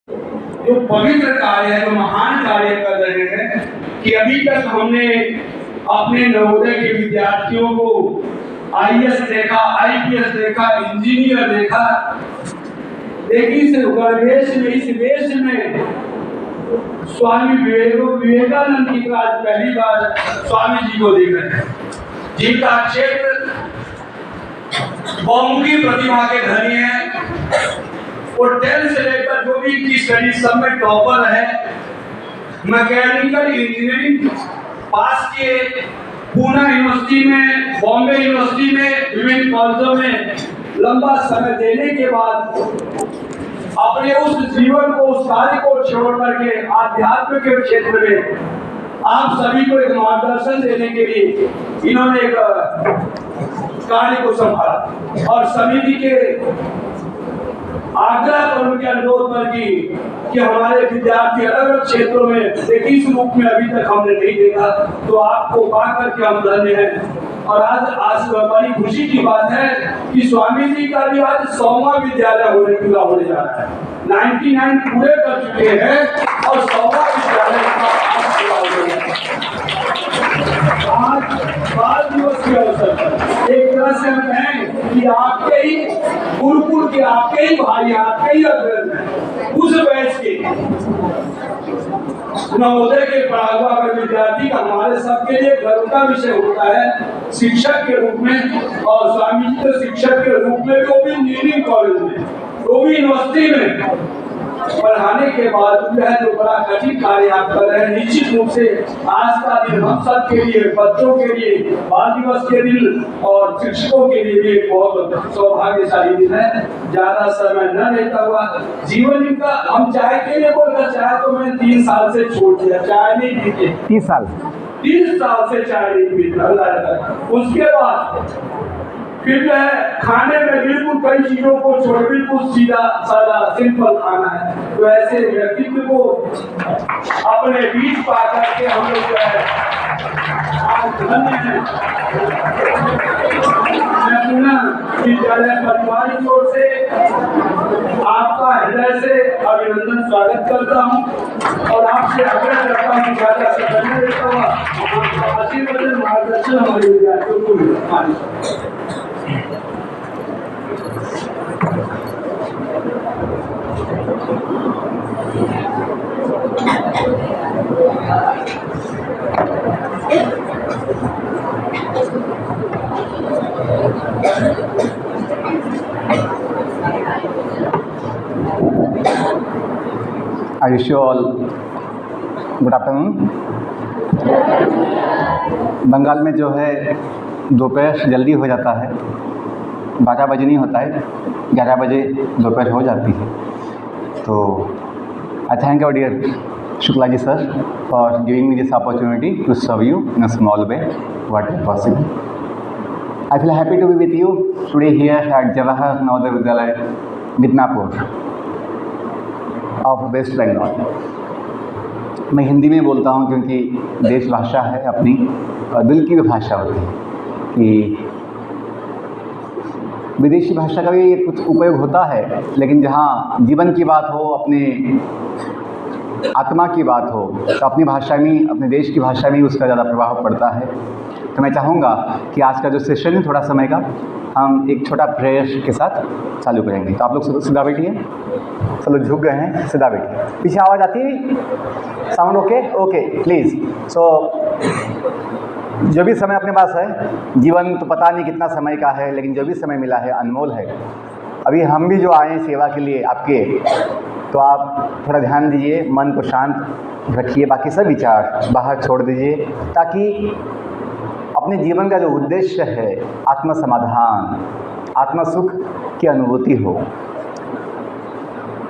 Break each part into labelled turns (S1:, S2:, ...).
S1: जो पवित्र कार्य है, जो महान कार्य कर रहे हैं कि अभी तक हमने अपने नवोदय के विद्यार्थियों को आईएएस देखा, आईपीएस देखा, इंजीनियर देखा, लेकिन इस गणवेश में, इस वेश में स्वामी विवेकानंद की आज पहली बार स्वामी जी को देख रहे हैं, जिनका क्षेत्र बहुमुखी प्रतिभा के धनी है और 10 से लेकर जो भी की स्टडी सब में टॉपर है। मैकेनिकल इंजीनियरिंग पास किए, पूना यूनिवर्सिटी में, बॉम्बे यूनिवर्सिटी में, विभिन्न कॉलेजों में लंबा समय देने के बाद अपने उस जीवन को, उस कार्य को छोड़ करके आध्यात्म के क्षेत्र में आप सभी को एक मार्गदर्शन देने के लिए इन्होंने एक कार्य को संभाला और समिति के आग्रह पर, उनके अनुरोध पर कि हमारे विद्यार्थी अलग अलग क्षेत्रों में इस रूप में अभी तक हमने नहीं देखा, तो आपको पा करके हम धन्य हैं। और आज बड़ी खुशी की बात है कि स्वामी जी का भी आज 100वां विद्यालय पूरा होने जा रहा है। 99 पूरे कर चुके हैं और 100वां विद्यालय का आज पूरा हो गया। आज बाल दिवस के अवसर पर एक तरह से हम कहें कि आपके ही गुरुकुल के, आपके ही भाई, आपके ही अग्रज हैं, उस बैच के नवोदय के पढ़ा हुआ अगर विद्यार्थी का हमारे सबके लिए गर्व का विषय होता है शिक्षक के रूप में। और स्वामी जी तो शिक्षक के रूप में, वो भी इंजीनियरिंग कॉलेज में, वो भी यूनिवर्सिटी में पढ़ाने के बाद जो है तो बड़ा कठिन कार्य आप कर रहे हैं। निश्चित रूप से आज का दिन हम सब के लिए, बच्चों के लिए, बाल दिवस के दिन और शिक्षकों के लिए भी बहुत सौभाग्यशाली दिन है। ज्यादा समय न लेता हुआ जीवन इनका, हम चाय के लिए बोलना, चाय तो मैंने 3 साल से छोड़ दिया, चाय नहीं पीते।
S2: 30 साल
S1: से चाय नहीं पीता। उसके बाद फिर जो है खाने में बिल्कुल कई चीजों को छोड़, बिल्कुल सीधा सादा सिंपल खाना है। तो ऐसे व्यक्तित्व को अपने बीच पा करके हम लोग जो है आज धन्य हैं। मैं पुनः विद्यालय परिवार की ओर से आपका हृदय से अभिनंदन स्वागत करता हूँ और आपसे आग्रह करता हूँ कि ज्यादा से करने देता हुआ आशीर्वाद मार्गदर्शन हमारे विद्यार्थियों को मिले।
S2: I wish you all good afternoon. Bengal में जो है दोपहर जल्दी हो जाता है, 12 बजे नहीं होता है, 11 बजे दोपहर हो जाती है। तो I thank our dear Shukla ji sir for giving me this opportunity to serve you in a small way what is possible. I feel happy to be with you today here at Jawahar Navodaya Vidyalaya Midnapore of waste Bengal. मैं हिंदी में बोलता हूँ क्योंकि देश भाषा है अपनी और दिल की भी भाषा होती है कि विदेशी भाषा का भी कुछ उपयोग होता है, लेकिन जहाँ जीवन की बात हो, अपने आत्मा की बात हो, तो अपनी भाषा में, अपने देश की भाषा में उसका ज़्यादा प्रभाव पड़ता है। तो मैं चाहूँगा कि आज का जो सेशन है थोड़ा समय का, हम एक छोटा प्रेयर के साथ चालू करेंगे। तो आप लोग सीधा बैठिए, सब लोग झुक गए हैं, सीधा बैठिए। पीछे आवाज़ आती है? Sound okay? Okay please. So जो भी समय अपने पास है, जीवन तो पता नहीं कितना समय का है, लेकिन जो भी समय मिला है अनमोल है। अभी हम भी जो आए हैं सेवा के लिए आपके, तो आप थोड़ा ध्यान दीजिए, मन को शांत रखिए, बाकी सब विचार बाहर छोड़ दीजिए, ताकि अपने जीवन का जो उद्देश्य है, आत्म समाधान, आत्म सुख की अनुभूति हो।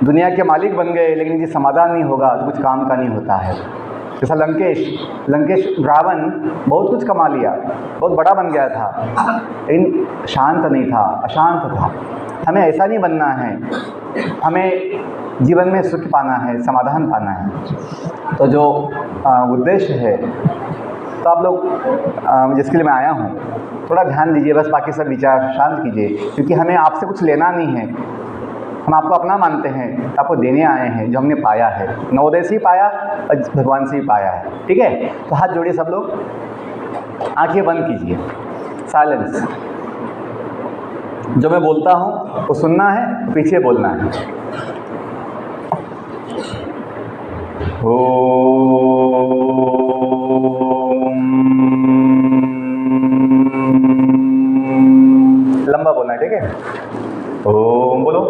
S2: दुनिया के मालिक बन गए, लेकिन यदि समाधान नहीं होगा तो कुछ काम का नहीं होता है। जैसा लंकेश रावण बहुत कुछ कमा लिया, बहुत बड़ा बन गया था, लेकिन शांत नहीं था, अशांत था। हमें ऐसा नहीं बनना है, हमें जीवन में सुख पाना है, समाधान पाना है। तो जो उद्देश्य है, तो आप लोग जिसके लिए मैं आया हूँ, थोड़ा ध्यान दीजिए, बस बाकी सब विचार शांत कीजिए, क्योंकि हमें आपसे कुछ लेना नहीं है, हम आपको अपना मानते हैं, आपको देने आए हैं जो हमने पाया है, नवोदय से ही पाया और भगवान से ही पाया है। ठीक है, तो हाथ जोड़िए सब लोग, आंखें बंद कीजिए, साइलेंस। जो मैं बोलता हूँ वो सुनना है, पीछे बोलना है। लंबा बोलना है, ठीक है। ओम बोलो।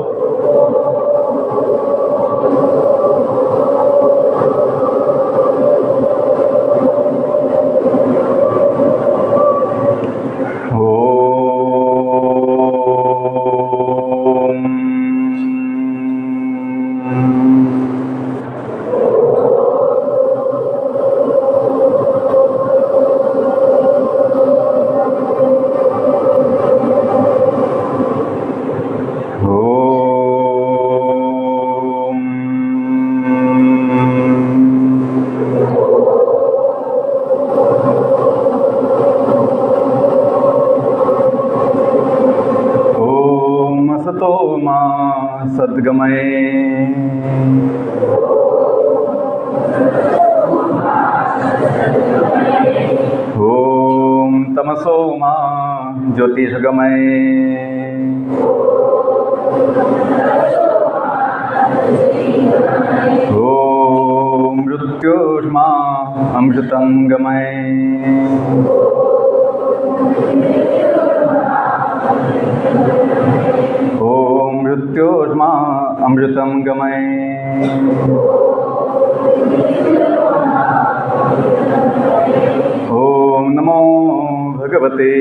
S2: सद्गमय ओम तमसो मा ज्योतिषगमय ओम मृत्योर्मा अमृतं गमय ओम मृत्योर्मा अमृतं गमय ओम नमो भगवते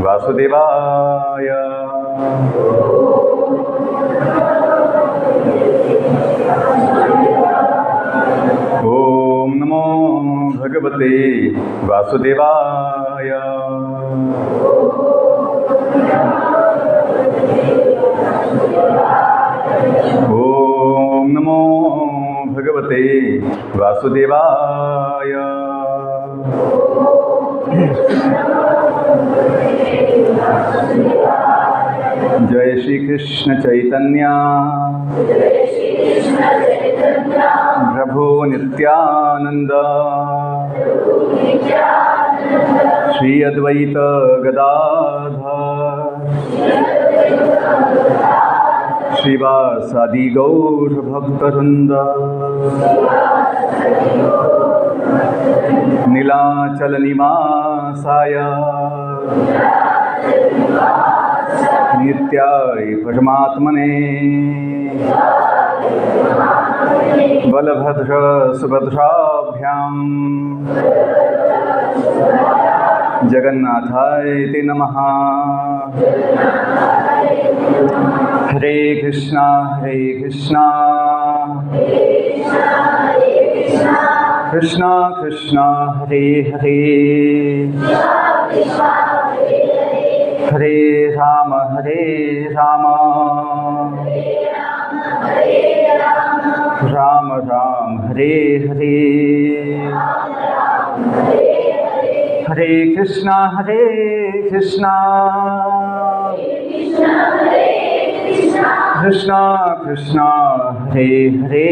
S2: वासुदेवाय ओम नमो भगवते वासुदेवाय ओम नमो भगवते वासुदेवाय जय श्री कृष्ण चैतन्य प्रभु नित्यानंद श्री अद्वैत गदाधर श्रीवासादि गौर भक्तवृंद नीलाचल निवासाय नित्याय परमात्मने बलभद्र सुभद्राभ्यां जगन्नाथाय ते नमः। Hare Krishna Krishna Krishna Hare Hare Hare Ram Ram Ram Hare Hare Hare Krishna Krishna Krishna Hare Hare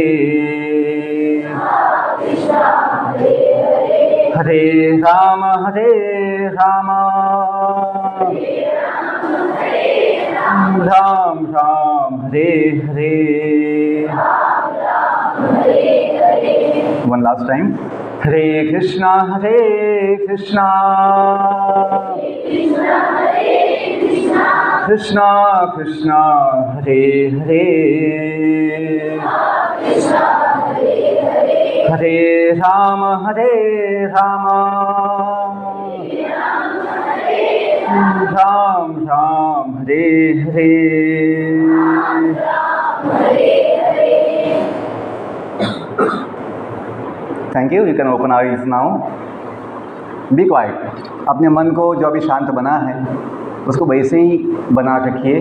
S2: Hare Ram Ram Ram Hare Hare. One last time, Hare Krishna Krishna Krishna Hare Hare Hare Ram Ram Ram Hare Hare. Thank you. You can open eyes now. Be quiet. अपने मन को जो अभी शांत बना है उसको वैसे ही बनाए रखिए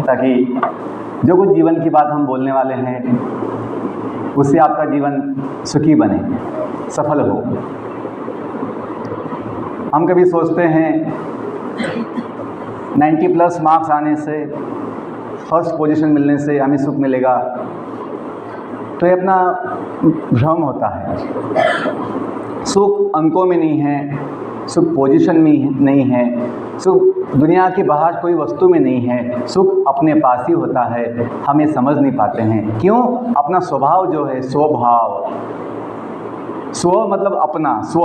S2: ताकि जो कुछ जीवन की बात हम बोलने वाले हैं उससे आपका जीवन सुखी बने, सफल हो। हम कभी सोचते हैं 90+ मार्क्स आने से फर्स्ट पोजीशन मिलने से हमें सुख मिलेगा, तो ये अपना भ्रम होता है। सुख अंकों में नहीं है, सुख पोजीशन में नहीं है, सुख दुनिया के बाहर कोई वस्तु में नहीं है, सुख अपने पास ही होता है, हमें समझ नहीं पाते हैं। क्यों? अपना स्वभाव जो है, स्वभाव, स्व मतलब अपना, स्व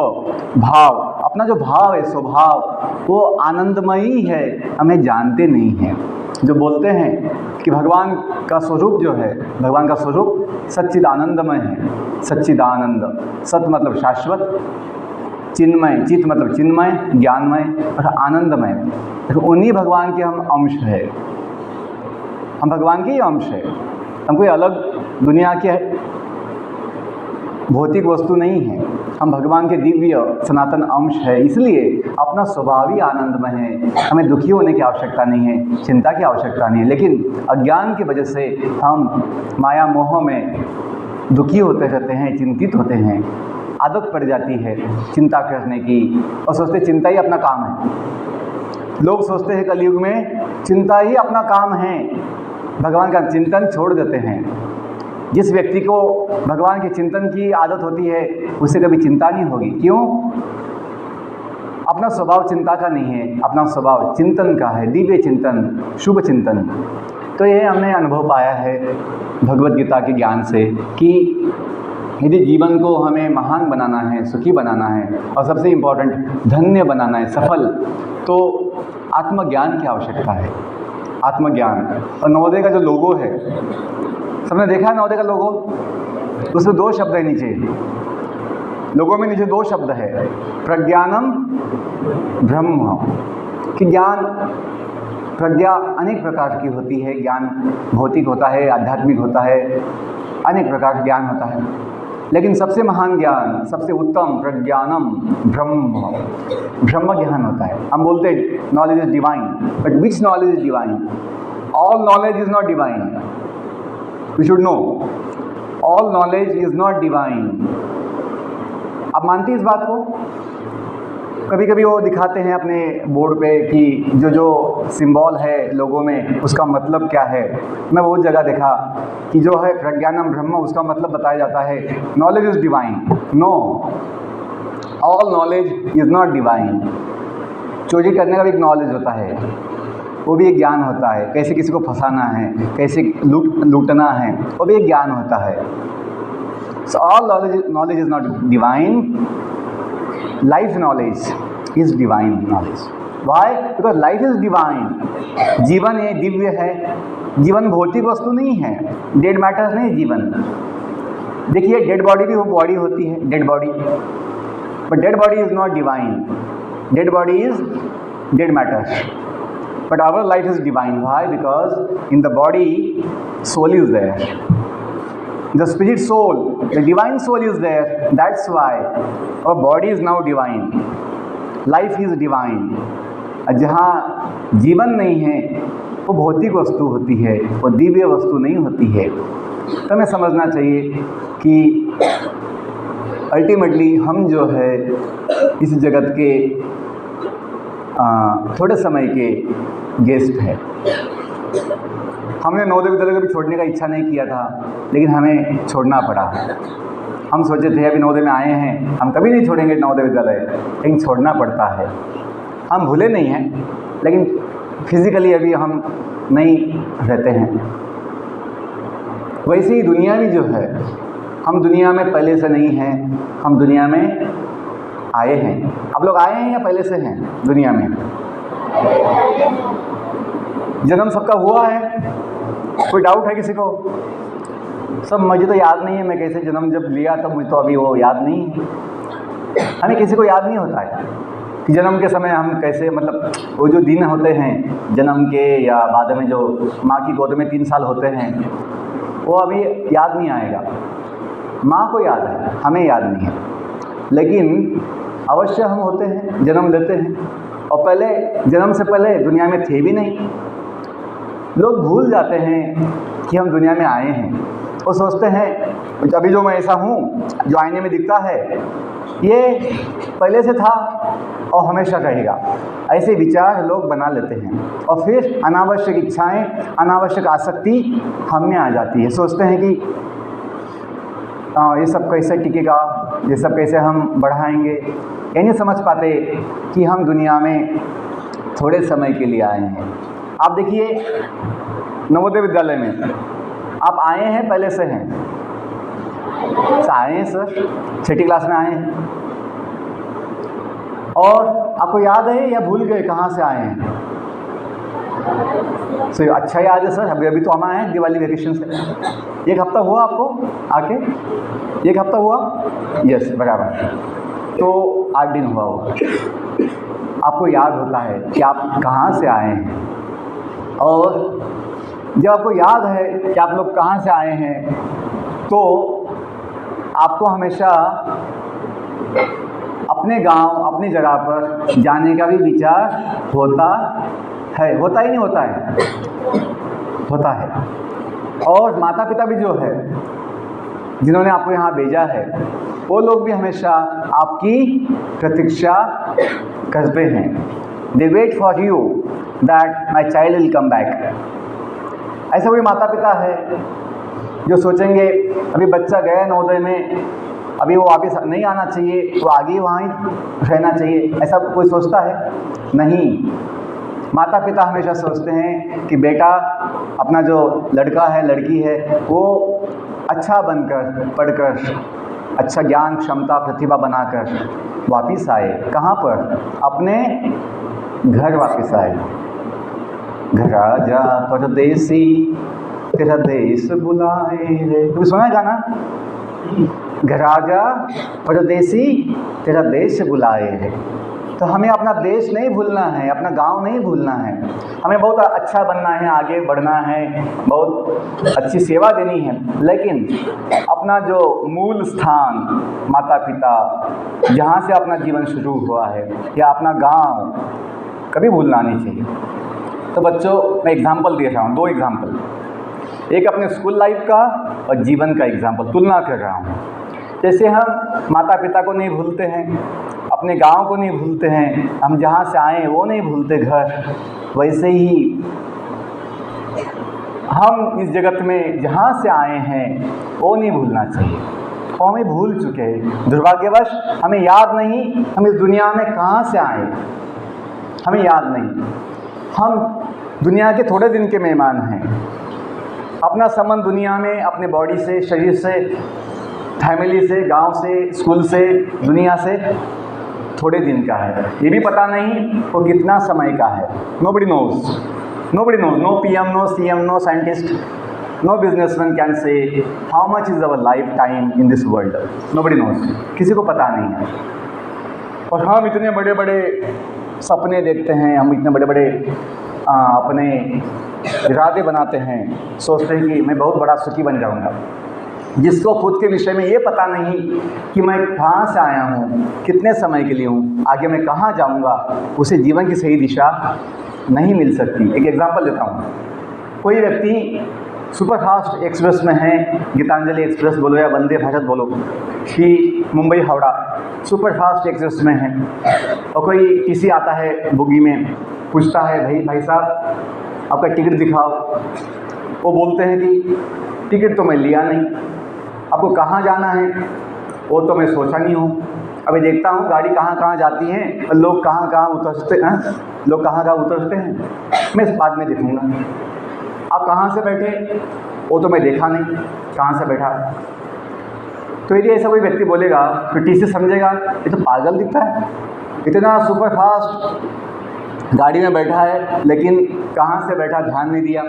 S2: भाव, अपना जो भाव है, स्वभाव, वो आनंदमयी है, हमें जानते नहीं हैं। जो बोलते हैं कि भगवान का स्वरूप जो है, भगवान का स्वरूप सच्चिदानंदमय है, सच्चिदानंद, सत मतलब शाश्वत, चिन्मय, चित मतलब चिन्मय, ज्ञानमय और आनंदमय, तो उन्हीं भगवान के हम अंश है, हम भगवान के ही अंश है, हम कोई अलग दुनिया के भौतिक वस्तु नहीं है, हम भगवान के दिव्य सनातन अंश है। इसलिए अपना स्वभाव ही आनंदमय है, हमें दुखी होने की आवश्यकता नहीं है, चिंता की आवश्यकता नहीं है। लेकिन अज्ञान की वजह से हम माया मोह में दुखी होते रहते हैं, चिंतित होते हैं, आदत पड़ जाती है चिंता करने की, और सोचते चिंता ही अपना काम है। लोग सोचते हैं कलयुग में चिंता ही अपना काम है, भगवान का चिंतन छोड़ देते हैं। जिस व्यक्ति को भगवान के चिंतन की आदत होती है उसे कभी चिंता नहीं होगी। क्यों? अपना स्वभाव चिंता का नहीं है, अपना स्वभाव चिंतन का है, दिव्य चिंतन, शुभ चिंतन। तो ये हमने अनुभव पाया है भगवद गीता के ज्ञान से कि यदि जीवन को हमें महान बनाना है, सुखी बनाना है और सबसे इम्पोर्टेंट धन्य बनाना है, सफल, तो आत्मज्ञान की आवश्यकता है, आत्मज्ञान। और नवोदय का जो लोगो है, सबने देखा है नवोदय का लोगो? उसमें 2 शब्द है नीचे, लोगों में नीचे 2 शब्द है, प्रज्ञानम ब्रह्म। कि ज्ञान, प्रज्ञा अनेक प्रकार की होती है, ज्ञान भौतिक होता है, आध्यात्मिक होता है, अनेक प्रकार का ज्ञान होता है, लेकिन सबसे महान ज्ञान, सबसे उत्तम प्रज्ञानम ब्रह्म, ब्रह्म ज्ञान होता है। हम बोलते हैं knowledge is divine, but which knowledge is divine? All knowledge is not divine, we should know, all knowledge is not divine. आप मानती हैं इस बात को? कभी कभी वो दिखाते हैं अपने बोर्ड पे कि जो जो सिंबल है लोगों में उसका मतलब क्या है। मैं बहुत जगह देखा कि जो है प्रज्ञानम ब्रह्म, उसका मतलब बताया जाता है knowledge is divine. No, all knowledge is not divine. चोरी करने का भी एक नॉलेज होता है, वो भी एक ज्ञान होता है। कैसे किसी को फंसाना है, कैसे लूटना है, वो भी एक ज्ञान होता है। So all knowledge is not divine, life knowledge is divine knowledge. Why? Because life is divine. जीवन ये दिव्य है, जीवन भौतिक वस्तु नहीं है, डेड मैटर नहीं जीवन। देखिए डेड बॉडी भी वो बॉडी होती है, dead body, but dead body is not divine, dead body is dead matter, but our life is divine. Why? Because in the body soul is there, the spirit soul, the divine soul is there, that's why our body is now divine, life is divine। जहाँ जीवन नहीं है वो भौतिक वस्तु होती है, वो दिव्य वस्तु नहीं होती है। तो हमें समझना चाहिए कि अल्टीमेटली हम जो है इस जगत के थोड़े समय के गेस्ट हैं। हमने नवोदय विद्यालय को भी छोड़ने का इच्छा नहीं किया था, लेकिन हमें छोड़ना पड़ा। हम सोचे थे अभी नवोदय में आए हैं, हम कभी नहीं छोड़ेंगे नवोदय विद्यालय, लेकिन छोड़ना पड़ता है। हम भूले नहीं हैं, लेकिन फिज़िकली अभी हम नहीं रहते हैं। वैसे ही दुनिया भी जो है, हम दुनिया में पहले से नहीं हैं, हम दुनिया में आए हैं। आप लोग आए हैं या पहले से हैं दुनिया में? जन्म सबका हुआ है, कोई डाउट है किसी को? सब मुझे तो याद नहीं है मैं कैसे जन्म जब लिया तब, मुझे तो अभी वो याद नहीं है। हमें किसी को याद नहीं होता है कि जन्म के समय हम कैसे, मतलब वो जो दिन होते हैं जन्म के या बाद में जो माँ की गोद में 3 साल होते हैं, वो अभी याद नहीं आएगा। माँ को याद है, हमें याद नहीं है, लेकिन अवश्य हम होते हैं, जन्म लेते हैं, और पहले जन्म से पहले दुनिया में थे भी नहीं। लोग भूल जाते हैं कि हम दुनिया में आए हैं। वो सोचते हैं अभी जो मैं ऐसा हूँ, जो आईने में दिखता है, ये पहले से था, और हमेशा रहेगा, ऐसे विचार लोग बना लेते हैं और फिर अनावश्यक इच्छाएं, अनावश्यक आसक्ति हम में आ जाती है। सोचते हैं कि ये सब कैसे टिकेगा, ये सब कैसे हम बढ़ाएंगे। ये नहीं समझ पाते कि हम दुनिया में थोड़े समय के लिए आए हैं। आप देखिए नवोदय विद्यालय में आप आए हैं, पहले से हैं, आए हैं सर, 6ठी क्लास में आए हैं, और आपको याद है या भूल गए कहाँ से आए हैं? सो अच्छा याद है सर, अभी तो हम आए हैं दिवाली वेकेशन से। 1 हफ्ता हुआ आपको आके? 1 हफ्ता हुआ? यस, बराबर। तो 8 दिन हुआ होगा। आपको याद होता है कि आप कहाँ से आए हैं, और जब आपको याद है कि आप लोग कहाँ से आए हैं तो आपको हमेशा अपने गांव, अपनी जगह पर जाने का भी विचार होता है। होता ही नहीं होता है? होता है। और माता पिता भी जो है, जिन्होंने आपको यहाँ भेजा है, वो लोग भी हमेशा आपकी प्रतीक्षा करते हैं। They wait for you that my child will come back. ऐसे कोई माता पिता है जो सोचेंगे अभी बच्चा गया नवोदय में, अभी वो वापस नहीं आना चाहिए, तो आगे वहाँ ही रहना चाहिए, ऐसा कोई सोचता है? नहीं। माता पिता हमेशा सोचते हैं कि बेटा, अपना जो लड़का है, लड़की है, वो अच्छा बनकर, पढ़कर, अच्छा ज्ञान, क्षमता, प्रतिभा बनाकर वापस आए। कहाँ पर? अपने घर वापस आए। घर आजा परदेसी, तेरा देश बुलाए रे। तुम सुना है गाना? घर आजा परदेसी, तेरा देश बुलाए रे। तो हमें अपना देश नहीं भूलना है, अपना गांव नहीं भूलना है। हमें बहुत अच्छा बनना है, आगे बढ़ना है, बहुत अच्छी सेवा देनी है, लेकिन अपना जो मूल स्थान, माता पिता, जहाँ से अपना जीवन शुरू हुआ है, या अपना गांव, कभी भूलना नहीं चाहिए। तो बच्चों, मैं एग्जाम्पल दे रहा हूँ, 2 एग्जाम्पल, एक अपने स्कूल लाइफ का और जीवन का एग्जाम्पल तुलना कर रहा हूँ। जैसे हम माता पिता को नहीं भूलते हैं, अपने गांव को नहीं भूलते हैं, हम जहाँ से आए वो नहीं भूलते घर, वैसे ही हम इस जगत में जहाँ से आए हैं वो नहीं भूलना चाहिए। और हमें भूल चुके हैं, दुर्भाग्यवश हमें याद नहीं हम इस दुनिया में कहाँ से आए, हमें याद नहीं। हम दुनिया के थोड़े दिन के मेहमान हैं। अपना संबंध दुनिया में अपने बॉडी से, शरीर से, फैमिली से, गांव से, स्कूल से, दुनिया से थोड़े दिन का है। ये भी पता नहीं वो कितना समय का है। Nobody knows, nobody knows, no PM, no CM, no scientist, no businessman can say how much is our life time in this world. Nobody knows, किसी को पता नहीं है। और हम इतने बड़े बड़े सपने देखते हैं, हम इतने बड़े बड़े अपने इरादे बनाते हैं, सोचते हैं कि मैं बहुत बड़ा सुखी बन जाऊंगा, जिसको खुद के विषय में ये पता नहीं कि मैं कहाँ से आया हूँ, कितने समय के लिए हूँ, आगे मैं कहाँ जाऊँगा, उसे जीवन की सही दिशा नहीं मिल सकती। एक एग्जांपल देता हूँ। कोई व्यक्ति सुपरफास्ट एक्सप्रेस में है, गीतांजलि एक्सप्रेस बोलो या वंदे भारत बोलो, कि मुंबई हावड़ा सुपरफास्ट एक्सप्रेस में है, और कोई किसी आता है बुगी में, पूछता है भाई साहब आपका टिकट दिखाओ। वो बोलते हैं कि टिकट तो मैं लिया नहीं, आपको कहाँ जाना है वो तो मैं सोचा नहीं हूँ, अभी देखता हूँ गाड़ी कहाँ कहाँ जाती है और लोग कहाँ कहाँ उतरते हैं, लोग कहाँ कहाँ उतरते हैं, मैं इस बाद में देखूँगा। आप कहाँ से बैठे वो तो मैं देखा नहीं, कहाँ से बैठा। तो यदि ऐसा कोई व्यक्ति बोलेगा तो टीसी समझेगा ये तो पागल दिखता है, इतना सुपर फास्ट गाड़ी में बैठा है लेकिन कहाँ से बैठा ध्यान नहीं दिया,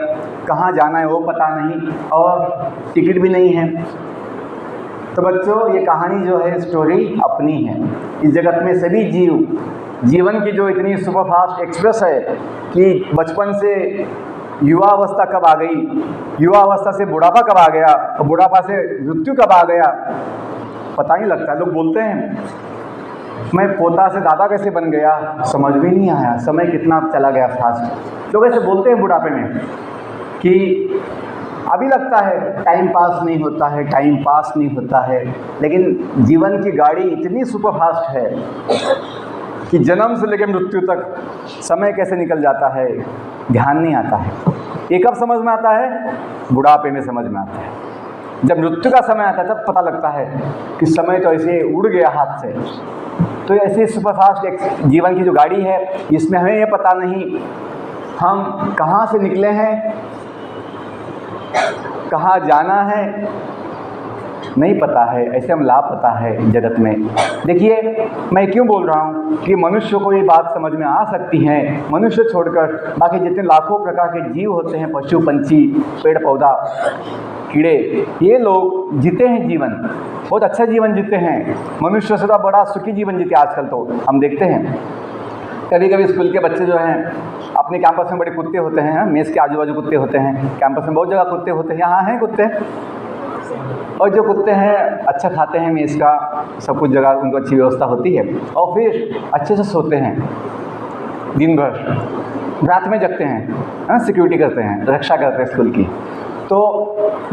S2: कहाँ जाना है वो पता नहीं, और टिकट भी नहीं है। तो बच्चों, ये कहानी जो है, स्टोरी अपनी है। इस जगत में सभी जीवन की जो इतनी सुपर फास्ट एक्सप्रेस है कि बचपन से युवा अवस्था कब आ गई, युवा अवस्था से बुढ़ापा कब आ गया, और बुढ़ापा से मृत्यु कब आ गया, पता नहीं लगता। लोग बोलते हैं मैं पोता से दादा कैसे बन गया, समझ भी नहीं आया, समय कितना चला गया फास्ट। लोग ऐसे बोलते हैं बुढ़ापे में कि अभी लगता है टाइम पास नहीं होता है, टाइम पास नहीं होता है, लेकिन जीवन की गाड़ी इतनी सुपर फास्ट है कि जन्म से लेकर मृत्यु तक समय कैसे निकल जाता है ध्यान नहीं आता है। ये कब समझ में आता है? बुढ़ापे में समझ में आता है। जब मृत्यु का समय आता है तब पता लगता है कि समय तो ऐसे उड़ गया हाथ से। तो ऐसे सुपरफास्ट एक जीवन की जो गाड़ी है, इसमें हमें ये पता नहीं हम कहाँ से निकले हैं, कहाँ जाना है, नहीं पता है। ऐसे हम लापता है जगत में। देखिए मैं क्यों बोल रहा हूँ कि मनुष्य को ये बात समझ में आ सकती है। मनुष्य छोड़कर बाकी जितने लाखों प्रकार के जीव होते हैं, पशु पंछी पेड़ पौधा कीड़े, ये लोग जीते हैं जीवन, बहुत अच्छा जीवन जीते हैं। मनुष्य से तो बड़ा सुखी जीवन जीते आजकल तो हम देखते हैं। कभी कभी स्कूल के बच्चे जो हैं अपने कैंपस में बड़े कुत्ते होते हैं, मेस के आजू बाजू कुत्ते होते हैं, कैंपस में बहुत जगह कुत्ते होते हैं, यहाँ हैं कुत्ते। और जो कुत्ते हैं अच्छा खाते हैं, मेस का सब कुछ जगह उनको अच्छी व्यवस्था होती है, और फिर अच्छे से सोते हैं दिन भर, रात में जगते हैं, सिक्योरिटी करते हैं, रक्षा करते हैं स्कूल की। तो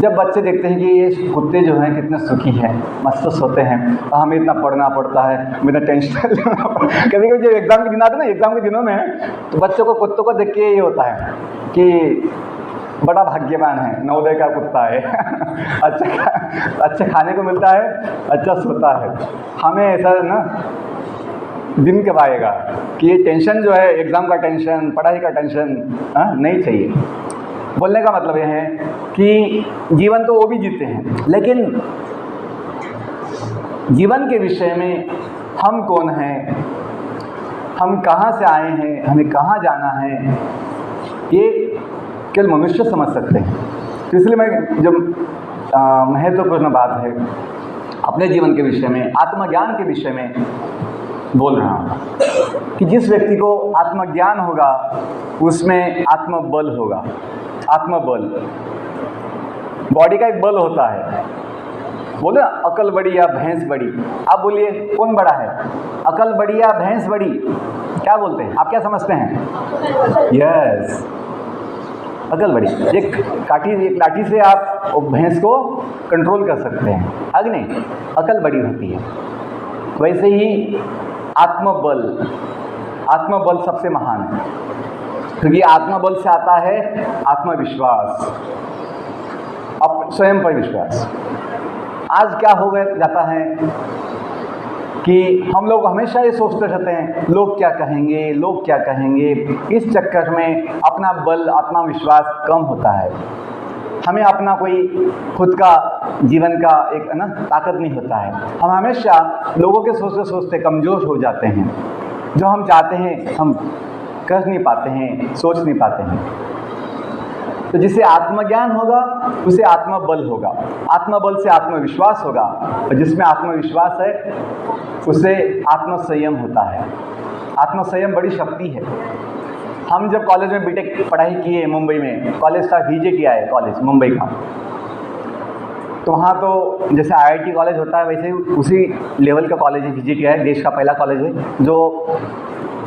S2: जब बच्चे देखते हैं कि ये कुत्ते जो हैं कितने सुखी हैं, मस्त सोते हैं, और हमें इतना पढ़ना पड़ता है, हमें इतना टेंशन लेना पड़ता है। कभी कभी जब एग्ज़ाम के दिन आते हैं ना, एग्ज़ाम के दिनों में तो बच्चों को कुत्तों को देख के ये होता है कि बड़ा भाग्यवान है, नवोदय का कुत्ता है। अच्छा खाने को मिलता है, अच्छा सोता है। हमें ऐसा ना दिन कब आएगा कि ये टेंशन जो है, एग्ज़ाम का टेंशन, पढ़ाई का टेंशन नहीं चाहिए। बोलने का मतलब ये है कि जीवन तो वो भी जीते हैं, लेकिन जीवन के विषय में हम कौन हैं, हम कहाँ से आए हैं, हमें कहाँ जाना है, ये केवल मनुष्य समझ सकते हैं। तो इसलिए मैं जो महत्वपूर्ण बात है अपने जीवन के विषय में, आत्मज्ञान के विषय में बोल रहा हूँ कि जिस व्यक्ति को आत्मज्ञान होगा उसमें आत्मबल होगा। आत्मबल बॉडी का एक बल होता है। बोले अकल बड़ी या भैंस बड़ी, आप बोलिए कौन बड़ा है, अकल बड़ी या भैंस बड़ी? क्या बोलते हैं आप, क्या समझते हैं? यस, अकल बड़ी। एक लाठी से आप भैंस को कंट्रोल कर सकते हैं, है नहीं? अकल बड़ी होती है। वैसे ही आत्मबल सबसे महान है, क्योंकि आत्मबल से आता है आत्मविश्वास, स्वयं पर विश्वास। आज क्या हो जाता है कि हम लोग हमेशा ये सोचते रहते हैं लोग क्या कहेंगे, लोग क्या कहेंगे। इस चक्कर में अपना बल, आत्मविश्वास कम होता है। हमें अपना कोई खुद का जीवन का एक ना ताकत नहीं होता है। हम हमेशा लोगों के सोचते सोचते कमज़ोर हो जाते हैं। जो हम चाहते हैं हम कर नहीं पाते हैं, सोच नहीं पाते हैं। तो जिसे आत्मज्ञान होगा उसे आत्मबल होगा, आत्मबल से आत्मविश्वास होगा, और जिसमें आत्मविश्वास है उसे आत्मसंयम होता है। आत्मसंयम बड़ी शक्ति है। हम जब कॉलेज में बीटेक पढ़ाई किए मुंबई में, कॉलेज था VJTI है कॉलेज मुंबई का, तो वहाँ तो जैसे IIT कॉलेज होता है वैसे उसी लेवल का कॉलेज है VJTI, देश का पहला कॉलेज है जो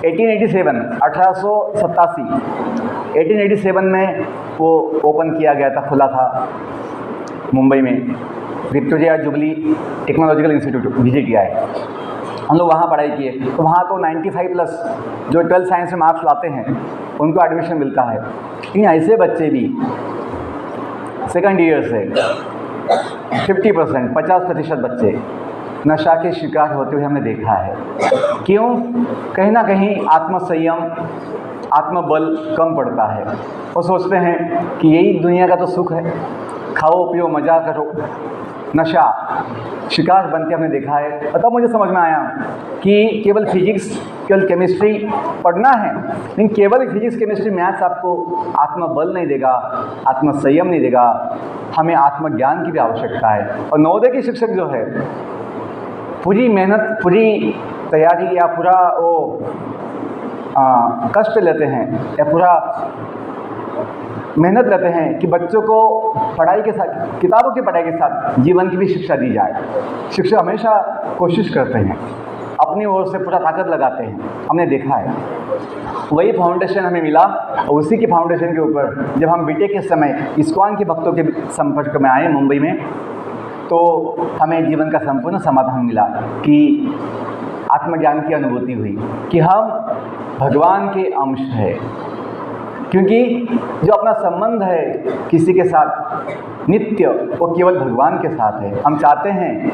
S2: 1887 में वो ओपन किया गया था, खुला था मुंबई में, Victoria jubilee technological institute VJTI। हम लोग वहाँ पढ़ाई किए, तो वहाँ तो 95+ जो 12th साइंस में मार्क्स लाते हैं उनको एडमिशन मिलता है। लेकिन ऐसे बच्चे भी सेकंड ईयर से 50% बच्चे नशा के शिकार होते हुए हमने देखा है। क्यों? कहीं ना कहीं आत्मसंयम, आत्मबल कम पड़ता है। वो सोचते हैं कि यही दुनिया का तो सुख है, खाओ पियो मज़ा करो, नशा शिकार बनते हमने देखा है। और तब मुझे समझ में आया कि केवल फिजिक्स, केवल केमिस्ट्री पढ़ना है, लेकिन केवल फिजिक्स केमिस्ट्री मैथ्स आपको आत्मबल नहीं देगा, आत्मसंयम नहीं देगा। हमें आत्मज्ञान की भी आवश्यकता है। और नवोदय के शिक्षक जो है पूरी मेहनत, पूरी तैयारी या पूरा वो कष्ट लेते हैं या पूरा मेहनत लेते हैं कि बच्चों को पढ़ाई के साथ, किताबों की पढ़ाई के साथ जीवन की भी शिक्षा दी जाए। शिक्षक हमेशा कोशिश करते हैं, अपनी ओर से पूरा ताकत लगाते हैं, हमने देखा है। वही फाउंडेशन हमें मिला, और उसी की फाउंडेशन के ऊपर जब हम बीटेक के समय इस्कॉन के भक्तों के संपर्क में आए मुंबई में, तो हमें जीवन का संपूर्ण समाधान मिला कि आत्मज्ञान की अनुभूति हुई कि हम भगवान के अंश हैं। क्योंकि जो अपना संबंध है किसी के साथ नित्य, वो केवल भगवान के साथ है। हम चाहते हैं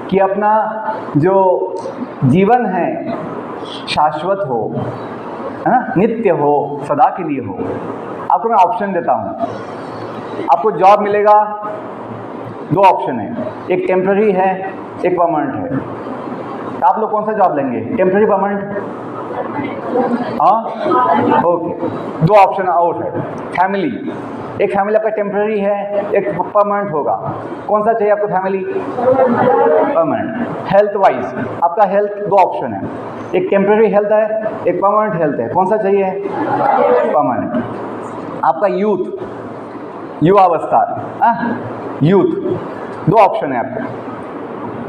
S2: कि अपना जो जीवन है शाश्वत हो, है ना, नित्य हो, सदा के लिए हो। आपको मैं ऑप्शन देता हूँ। आपको जॉब मिलेगा, दो ऑप्शन है, एक टेम्पररी है, एक परमानेंट है। आप लोग कौन सा जॉब लेंगे, टेम्पररी, परमानेंट? हाँ, ओके। दो ऑप्शन और है। फैमिली, एक फैमिली आपका टेम्पररी है, एक परमानेंट होगा। कौन सा चाहिए आपको फैमिली? परमानेंट। हेल्थ वाइज आपका हेल्थ, दो ऑप्शन है, एक टेम्पररी हेल्थ है, एक परमानेंट हेल्थ है। कौन सा चाहिए? परमानेंट। आपका यूथ, युवावस्था, यूथ, दो ऑप्शन है आपको।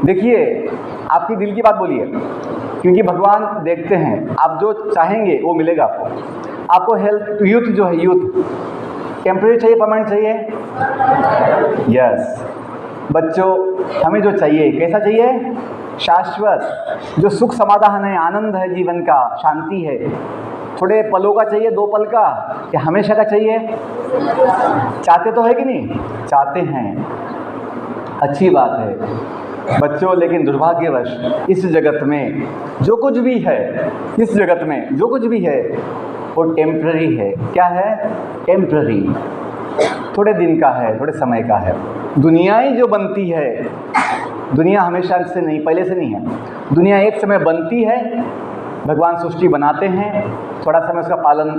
S2: देखिए, आपकी दिल की बात बोलिए, क्योंकि भगवान देखते हैं, आप जो चाहेंगे वो मिलेगा आपको। आपको हेल्थ, यूथ जो है, यूथ टेम्पररी चाहिए, परमानेंट चाहिए? यस। बच्चों, हमें जो चाहिए कैसा चाहिए? शाश्वत, जो सुख समाधान है, आनंद है, जीवन का शांति है। थोड़े पलों का चाहिए, 2 पल का, या हमेशा का चाहिए? चाहते तो है कि नहीं? चाहते हैं, अच्छी बात है बच्चों। लेकिन दुर्भाग्यवश इस जगत में जो कुछ भी है, इस जगत में जो कुछ भी है वो टेम्पररी है। क्या है? टेम्पररी, थोड़े दिन का है, थोड़े समय का है। दुनियाएं जो बनती है, दुनिया हमेशा से नहीं, पहले से नहीं है। दुनिया एक समय बनती है, भगवान सृष्टि बनाते हैं, थोड़ा समय उसका पालन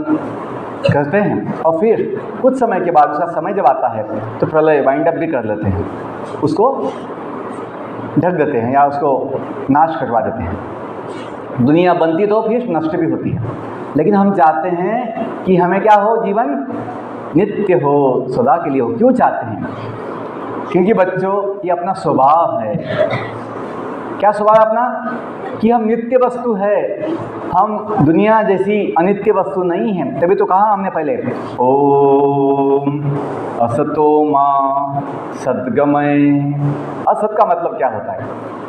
S2: करते हैं, और फिर कुछ समय के बाद उसका समय जब आता है तो प्रलय, वाइंड अप भी कर लेते हैं, उसको ढक देते हैं या उसको नाश करवा देते हैं। दुनिया बनती तो फिर नष्ट भी होती है। लेकिन हम चाहते हैं कि हमें क्या हो? जीवन नित्य हो, सदा के लिए हो। क्यों चाहते हैं? क्योंकि बच्चों, ये अपना स्वभाव है। क्या स्वभाव है अपना? कि हम नित्य वस्तु है, हम दुनिया जैसी अनित्य वस्तु नहीं है। तभी तो कहा हमने पहले, ओम असतो मा सद्गमय। असत का मतलब क्या होता है?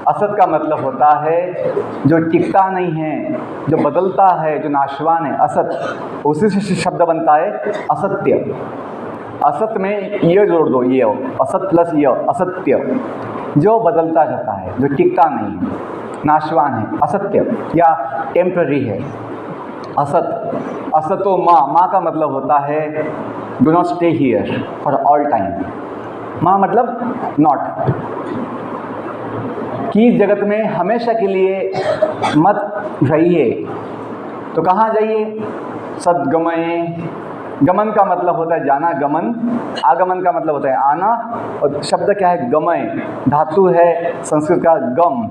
S2: असत का मतलब होता है जो टिकता नहीं है, जो बदलता है, जो नाशवान है, असत। उसी से शब्द बनता है असत्य। असत में ये जोड़ दो, ये असत प्लस ये असत्य, जो बदलता रहता है, जो टिकता नहीं है, नाशवान है, असत्य या टेम्पररी है। असत, असतो माँ का मतलब होता है do not stay here for all time. माँ मतलब नॉट, कि जगत में हमेशा के लिए मत रहिए। तो कहाँ जाइए? सद्गमय। गमन का मतलब होता है जाना, गमन। आगमन का मतलब होता है आना, और शब्द क्या है? गमय, धातु है संस्कृत का गम,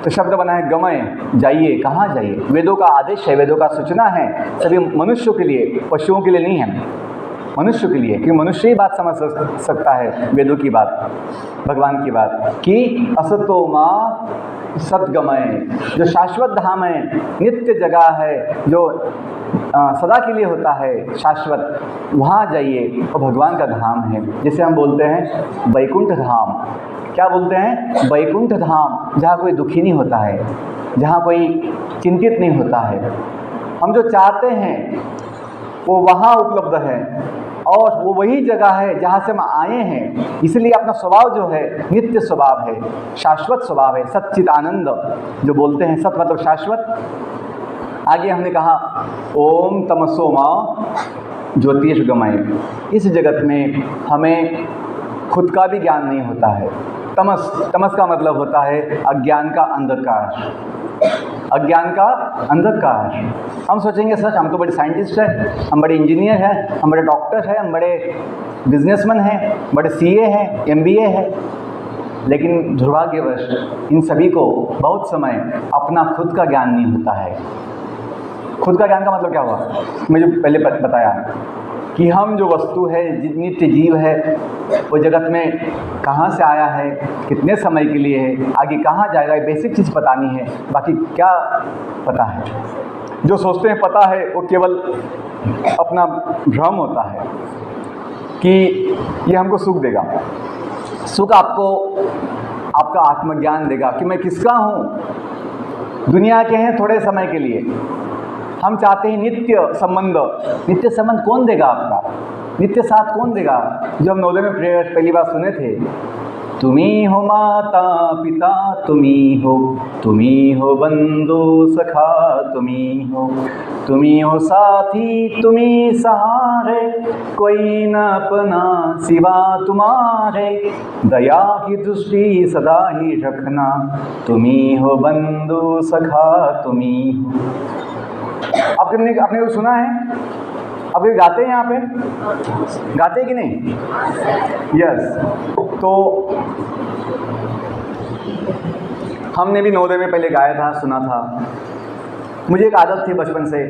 S2: तो शब्द बना है गमय, जाइए। कहाँ जाइए? वेदों का आदेश है, वेदों का सूचना है सभी मनुष्यों के लिए, पशुओं के लिए नहीं है, मनुष्य के लिए। क्योंकि मनुष्य ही बात समझ सकता है वेदों की बात, भगवान की बात, कि असतो माँ सद्गमय, जो शाश्वत धाम है, नित्य जगह है, जो सदा के लिए होता है, शाश्वत, वहाँ जाइए। और भगवान का धाम है, जिसे हम बोलते हैं वैकुंठ धाम। क्या बोलते हैं? वैकुंठ धाम, जहाँ कोई दुखी नहीं होता है, जहाँ कोई चिंतित नहीं होता है। हम जो चाहते हैं वो वहाँ उपलब्ध है, और वो वही जगह है जहाँ से हम आए हैं। इसलिए अपना स्वभाव जो है नित्य स्वभाव है, शाश्वत स्वभाव है, सच्चित आनंद जो बोलते हैं। सत मतलब शाश्वत। आगे हमने कहा ओम तमसो माँ ज्योतिषगमय। इस जगत में हमें खुद का भी ज्ञान नहीं होता है। तमस का मतलब होता है अज्ञान का अंधकार, अज्ञान का अंधकार। हम सोचेंगे सर हम तो बड़े साइंटिस्ट हैं, हम बड़े इंजीनियर हैं, हम बड़े डॉक्टर हैं, हम बड़े बिजनेसमैन हैं, बड़े सीए हैं, MBA है। लेकिन दुर्भाग्यवश इन सभी को बहुत समय अपना खुद का ज्ञान नहीं होता है। खुद का ज्ञान का मतलब क्या हुआ? मुझे पहले बताया कि हम जो वस्तु है, नित्य जीव है, वो जगत में कहाँ से आया है, कितने समय के लिए है, आगे कहाँ जाएगा, ये बेसिक चीज़ बतानी है। बाकी क्या पता है? जो सोचते हैं पता है, वो केवल अपना भ्रम होता है कि ये हमको सुख देगा। सुख आपको आपका आत्मज्ञान देगा कि मैं किसका हूँ, दुनिया के हैं थोड़े समय के लिए, हम चाहते हैं नित्य संबंध। नित्य संबंध कौन देगा आपका? नित्य साथ कौन देगा? जो हम नवोदय में प्रेयर पहली बार सुने थे, तुम्ही हो माता पिता तुम्ही हो बंधु सखा तुम्ही हो साथी तुम्ही सहारे, कोई न अपना सिवा तुम्हारे, दया की दृष्टि सदा ही रखना, तुम्ही हो बंधु सखा तुम्ही हो। आपने वो सुना है? अब ये गाते हैं यहाँ पे, गाते हैं कि नहीं? यस। तो हमने भी नवोदय में पहले गाया था, सुना था। मुझे एक आदत थी बचपन से,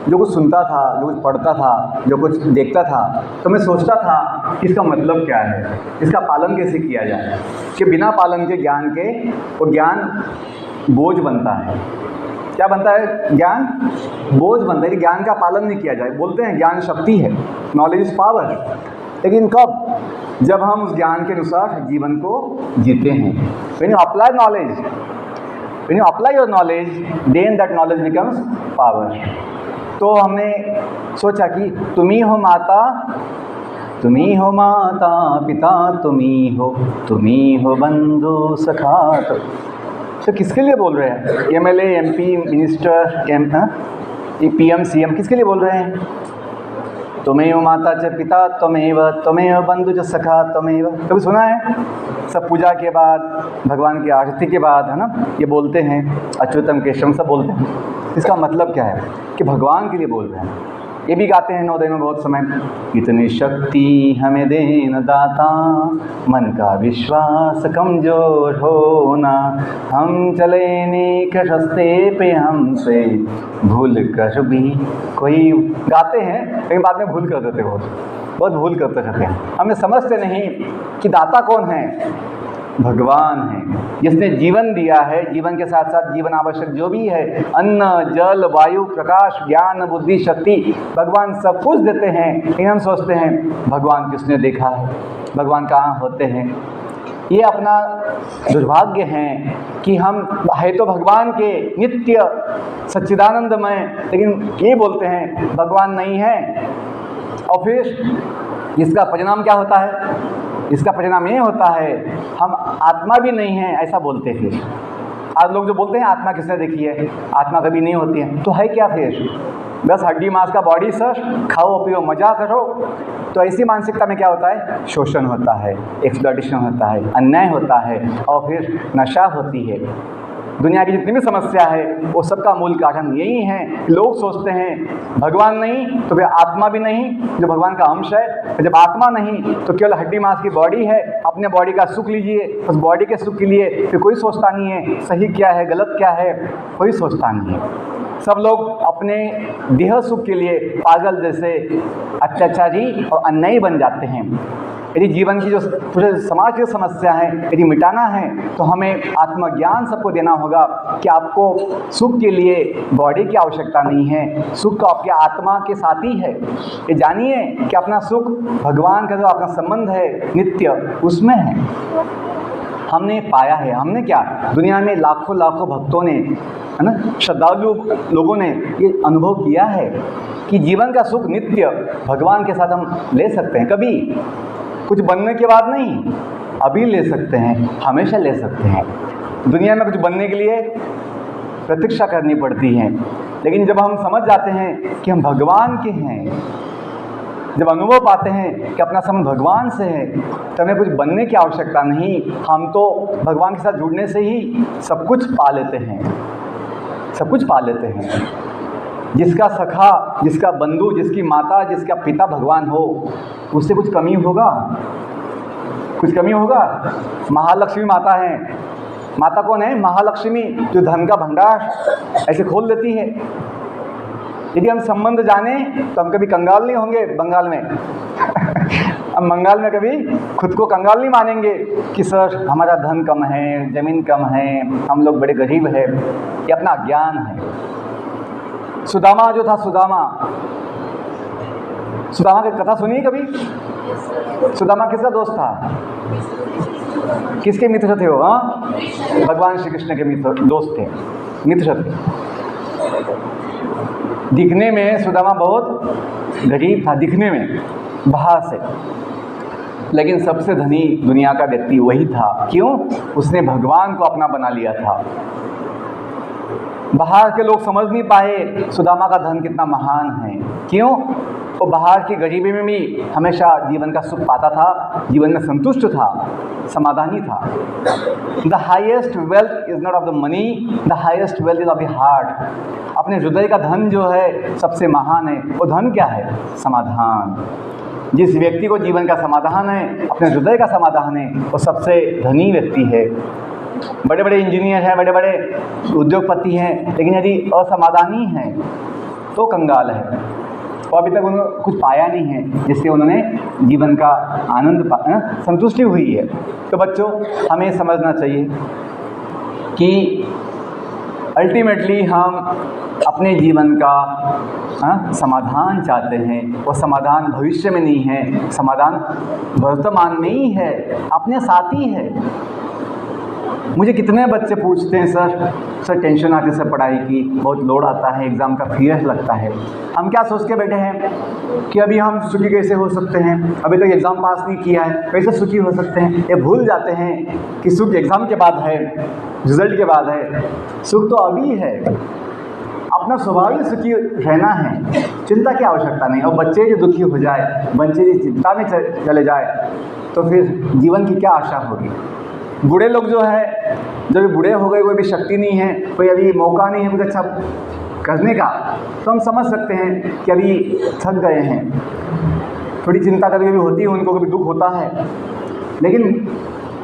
S2: जो कुछ सुनता था, जो कुछ पढ़ता था, जो कुछ देखता था, तो मैं सोचता था कि इसका मतलब क्या है, इसका पालन कैसे किया जाए, कि बिना पालन के ज्ञान के वो ज्ञान बोझ बनता है। क्या बनता है? ज्ञान बोझ बनता है कि ज्ञान का पालन नहीं किया जाए। बोलते हैं ज्ञान शक्ति है, नॉलेज इज पावर, लेकिन कब? जब हम उस ज्ञान के अनुसार जीवन को जीते हैं। When you apply knowledge, when you apply your knowledge, then that knowledge becomes power. तो हमने सोचा कि तुम्ही हो माता पिता तुम्ही हो बंधु सखा। तो किसके लिए बोल रहे हैं? MLA, MP, minister, PM, CM किसके लिए बोल रहे हैं? त्वमेव माता च पिता त्वमेव बंधु च सखा त्वमेव। कभी सुना है? सब पूजा के बाद, भगवान की आरती के बाद, है ना, ये बोलते हैं, अच्युतम केशवम सब बोलते हैं। इसका मतलब क्या है? कि भगवान के लिए बोल रहे हैं। ये भी गाते हैं नवोदय में बहुत समय, इतनी शक्ति हमें देना दाता, मन का विश्वास कमजोर होना, हम चले नेक रास्ते पे हमसे भूल कर भी कोई। गाते हैं लेकिन बाद में भूल कर देते, बहुत भूल करते रहते हैं। हमें समझते नहीं कि दाता कौन है? भगवान है, जिसने जीवन दिया है। जीवन के साथ साथ जीवन आवश्यक जो भी है, अन्न, जल, वायु, प्रकाश, ज्ञान, बुद्धि, शक्ति, भगवान सब कुछ देते हैं। लेकिन हम सोचते हैं भगवान किसने देखा है, भगवान कहाँ होते हैं। ये अपना दुर्भाग्य है कि हम है तो भगवान के नित्य सच्चिदानंदमय, लेकिन ये बोलते हैं भगवान नहीं है। और फिर इसका परिणाम क्या होता है? इसका परिणाम ये होता है हम आत्मा भी नहीं है ऐसा बोलते थे। आज लोग जो बोलते हैं आत्मा किसने देखी है, आत्मा कभी नहीं होती है, तो है क्या फिर? बस हड्डी मांस का बॉडी सर, खाओ पियो मजा करो। तो ऐसी मानसिकता में क्या होता है? शोषण होता है, एक्सप्लॉयटेशन होता है, अन्याय होता है, और फिर नशा होती है। दुनिया की जितनी भी समस्या है वो सबका मूल कारण यही है। लोग सोचते हैं भगवान नहीं तो फिर आत्मा भी नहीं, जो भगवान का अंश है। जब आत्मा नहीं तो केवल हड्डी मांस की बॉडी है, अपने बॉडी का सुख लीजिए, उस बॉडी के सुख के लिए फिर कोई सोचता नहीं है सही क्या है गलत क्या है, कोई सोचता नहीं है। सब लोग अपने देह सुख के लिए पागल जैसे अत्याचारी और अन्यायी बन जाते हैं। यदि जीवन की जो पूरे समाज की समस्या है यदि मिटाना है तो हमें आत्मज्ञान सबको देना होगा कि आपको सुख के लिए बॉडी की आवश्यकता नहीं है, सुख तो आपके आत्मा के साथ ही है। ये जानिए कि अपना सुख भगवान का जो अपना संबंध है नित्य, उसमें है। हमने पाया है, हमने क्या, दुनिया में लाखों लाखों भक्तों ने, है ना, श्रद्धालु लोगों ने ये अनुभव किया है कि जीवन का सुख नित्य भगवान के साथ हम ले सकते हैं। कभी कुछ बनने के बाद नहीं, अभी ले सकते हैं, हमेशा ले सकते हैं। दुनिया में कुछ बनने के लिए प्रतीक्षा करनी पड़ती है, लेकिन जब हम समझ जाते हैं कि हम भगवान के हैं, जब अनुभव पाते हैं कि अपना संबंध भगवान से है, तो हमें कुछ बनने की आवश्यकता नहीं। हम तो भगवान के साथ जुड़ने से ही सब कुछ पा लेते हैं, सब कुछ पा लेते हैं। जिसका सखा, जिसका बंधु, जिसकी माता, जिसका पिता भगवान हो, उससे कुछ कमी होगा? कुछ कमी होगा? महालक्ष्मी माता है। माता कौन है? महालक्ष्मी, जो धन का भंडार ऐसे खोल देती है। यदि हम संबंध जाने तो हम कभी कंगाल नहीं होंगे बंगाल में। हम बंगाल में कभी खुद को कंगाल नहीं मानेंगे कि सर हमारा धन कम है, ज़मीन कम है, हम लोग बड़े गरीब है। ये अपना ज्ञान है। सुदामा जो था, सुदामा की कथा सुनिए कभी? सुदामा किसका दोस्त था? किसके मित्र थे वो? हाँ, भगवान श्री कृष्ण के मित्र दोस्त थे। मित्र शत्रु। दिखने में सुदामा बहुत गरीब था, दिखने में बाहर से, लेकिन सबसे धनी दुनिया का व्यक्ति वही था। क्यों? उसने भगवान को अपना बना लिया था। बाहर के लोग समझ नहीं पाए सुदामा का धन कितना महान है। क्यों? वो बाहर की गरीबी में भी हमेशा जीवन का सुख पाता था, जीवन में संतुष्ट था, समाधानी था। The highest wealth is not of the money, the highest wealth is of the heart. अपने हृदय का धन जो है सबसे महान है। वो धन क्या है? समाधान। जिस व्यक्ति को जीवन का समाधान है, अपने हृदय का समाधान है, वो सबसे धनी व्यक्ति है। बड़े बड़े इंजीनियर हैं, बड़े बड़े उद्योगपति हैं, लेकिन यदि असमाधानी हैं तो कंगाल है। वो अभी तक उन्होंने कुछ पाया नहीं है जिससे उन्होंने जीवन का आनंद संतुष्टि हुई है। तो बच्चों, हमें समझना चाहिए कि अल्टीमेटली हम अपने जीवन का समाधान चाहते हैं। वो समाधान भविष्य में नहीं है, समाधान वर्तमान में ही है, अपने साथ ही है। मुझे कितने बच्चे पूछते हैं, सर टेंशन आती है सर, पढ़ाई की बहुत लोड आता है, एग्ज़ाम का फियर लगता है। हम क्या सोच के बैठे हैं कि अभी हम सुखी कैसे हो सकते हैं, अभी तक एग्ज़ाम पास नहीं किया है, कैसे सुखी हो सकते हैं। ये भूल जाते हैं कि सुख एग्ज़ाम के बाद है, रिजल्ट के बाद है। सुख तो अभी है। अपना स्वाभाविक सुखी रहना है, चिंता की आवश्यकता नहीं। और बच्चे जो दुखी हो जाए, बच्चे जो चिंता में चले जाए, तो फिर जीवन की क्या आशा होगी। बूढ़े लोग जो है, जब बूढ़े हो गए, कोई भी शक्ति नहीं है, कोई अभी मौका नहीं है कुछ अच्छा करने का, तो हम समझ सकते हैं कि अभी थक गए हैं। थोड़ी चिंता कभी कभी होती है उनको, कभी दुख होता है। लेकिन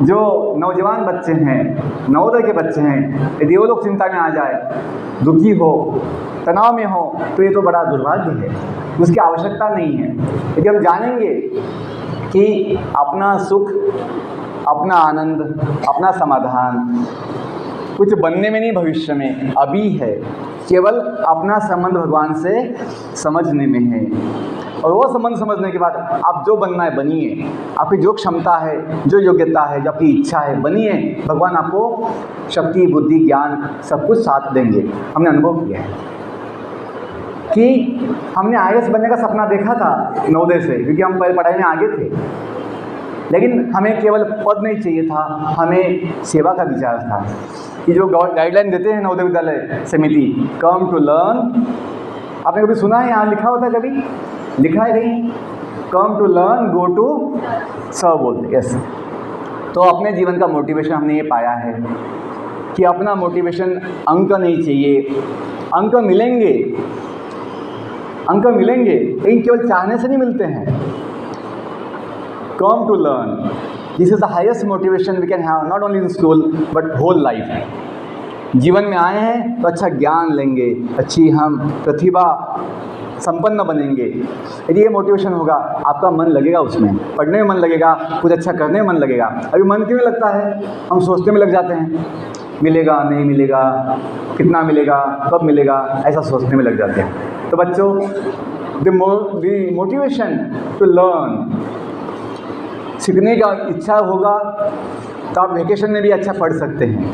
S2: जो नौजवान बच्चे हैं, नवोदय के बच्चे हैं, यदि वो लोग चिंता में आ जाए, दुखी हो, तनाव में हो, तो ये तो बड़ा दुर्भाग्य है। उसकी आवश्यकता नहीं है। यदि हम जानेंगे कि अपना सुख, अपना आनंद, अपना समाधान कुछ बनने में नहीं, भविष्य में अभी है, केवल अपना संबंध भगवान से समझने में है। और वो संबंध समझने के बाद आप जो बनना है बनिए, आपकी जो क्षमता है, जो योग्यता है, जो आपकी इच्छा है बनिए। भगवान आपको शक्ति, बुद्धि, ज्ञान सब कुछ साथ देंगे। हमने अनुभव किया है कि हमने IAS बनने का सपना देखा था नवोदय से, क्योंकि हम पहले पढ़ाई में आगे थे। लेकिन हमें केवल पद नहीं चाहिए था, हमें सेवा का विचार था। कि जो गाइडलाइन देते हैं नवोदय विद्यालय समिति, कम टू लर्न, आपने कभी सुना है? यहाँ लिखा होता है, कभी लिखा है कहीं? Come to learn, go to serve बोलते। यस। तो अपने जीवन का मोटिवेशन हमने ये पाया है कि अपना मोटिवेशन अंक नहीं चाहिए। अंक मिलेंगे, अंक मिलेंगे, लेकिन केवल चाहने से नहीं मिलते हैं। Come to learn. This is the highest motivation we can have, not only in school but whole life. जीवन में आए हैं तो अच्छा ज्ञान लेंगे, अच्छी हम प्रतिभा संपन्न बनेंगे। यदि ये मोटिवेशन होगा, आपका मन लगेगा उसमें, पढ़ने में मन लगेगा, कुछ अच्छा करने में मन लगेगा। अभी मन क्यों लगता है? हम सोचने में लग जाते हैं, मिलेगा नहीं मिलेगा, कितना मिलेगा, कब मिलेगा, ऐसा सोचने में लग जाते हैं। तो बच्चों, द मोटिवेशन टू लर्न, सीखने का इच्छा होगा तो आप वेकेशन में भी अच्छा पढ़ सकते हैं।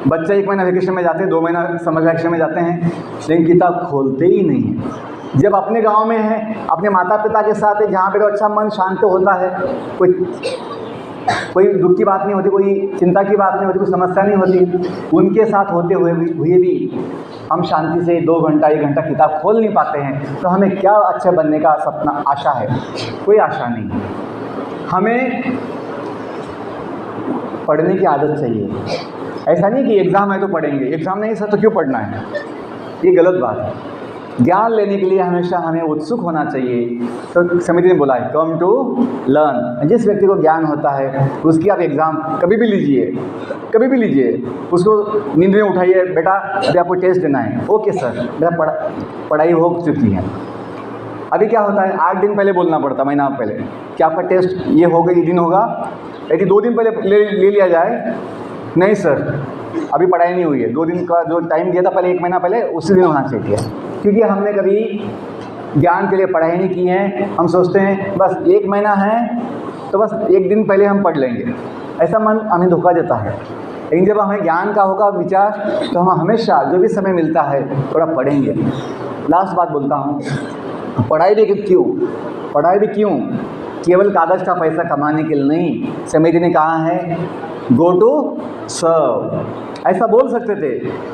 S2: बच्चे 1 महीना वेकेशन में जाते हैं, 2 महीना समर वैकेशन में जाते हैं, लेकिन किताब खोलते ही नहीं है। जब अपने गांव में है, अपने माता पिता के साथ है, जहाँ पे तो अच्छा मन शांत होता है, कोई दुख की बात नहीं होती, कोई चिंता की बात नहीं होती, कोई समस्या नहीं होती, उनके साथ होते हुए भी हम शांति से 2 घंटा 1 घंटा किताब खोल नहीं पाते हैं, तो हमें क्या अच्छा बनने का सपना, आशा है? कोई आशा नहीं है। हमें पढ़ने की आदत चाहिए। ऐसा नहीं कि एग्ज़ाम है तो पढ़ेंगे, एग्ज़ाम नहीं सर तो क्यों पढ़ना है, ये गलत बात है। ज्ञान लेने के लिए हमेशा हमें उत्सुक होना चाहिए। तो समिति ने बोला है कम टू लर्न। जिस व्यक्ति को ज्ञान होता है उसकी आप एग्ज़ाम कभी भी लीजिए, कभी भी लीजिए, उसको नींद में उठाइए, बेटा अभी आपको टेस्ट देना है। ओके सर, मेरा पढ़ाई हो चुकी है। अभी क्या होता है, 8 दिन पहले बोलना पड़ता, महीना पहले, कि आपका टेस्ट ये होगा, ये दिन होगा। यदि 2 दिन पहले ले लिया जाए, नहीं सर अभी पढ़ाई नहीं हुई है, 2 दिन का जो टाइम दिया था पहले, 1 महीना पहले, उसी दिन होना चाहिए। क्योंकि हमने कभी ज्ञान के लिए पढ़ाई नहीं की है। हम सोचते हैं बस 1 महीना है तो बस 1 दिन पहले हम पढ़ लेंगे। ऐसा मन हमें धोखा देता है। लेकिन जब हमें ज्ञान का होगा विचार तो हम हमेशा जो भी समय मिलता है थोड़ा पढ़ेंगे। लास्ट बात बोलता हूँ, पढ़ाई भी क्यों? केवल कागज़ का पैसा कमाने के लिए नहीं। समिति ने कहा है गो टू सर्व। ऐसा बोल सकते थे,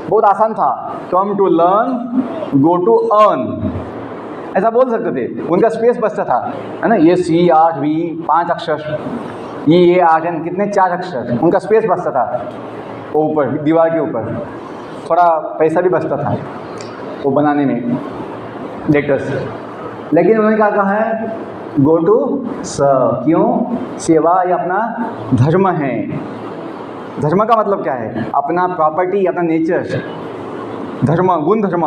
S2: बहुत आसान था, come to learn go to earn, ऐसा बोल सकते थे। उनका स्पेस बचता था, है ना, ये C 8 V 5 अक्षर, ये 8 N कितने 4 अक्षर, उनका स्पेस बचता था ऊपर दीवार के ऊपर, थोड़ा पैसा भी बचता था वो बनाने में लेटर्स। लेकिन उन्होंने क्या कहा है, गो टू सर्व। क्यों? सेवा ये अपना धर्म है। धर्म का मतलब क्या है? अपना प्रॉपर्टी, अपना नेचर, धर्म, गुण धर्म।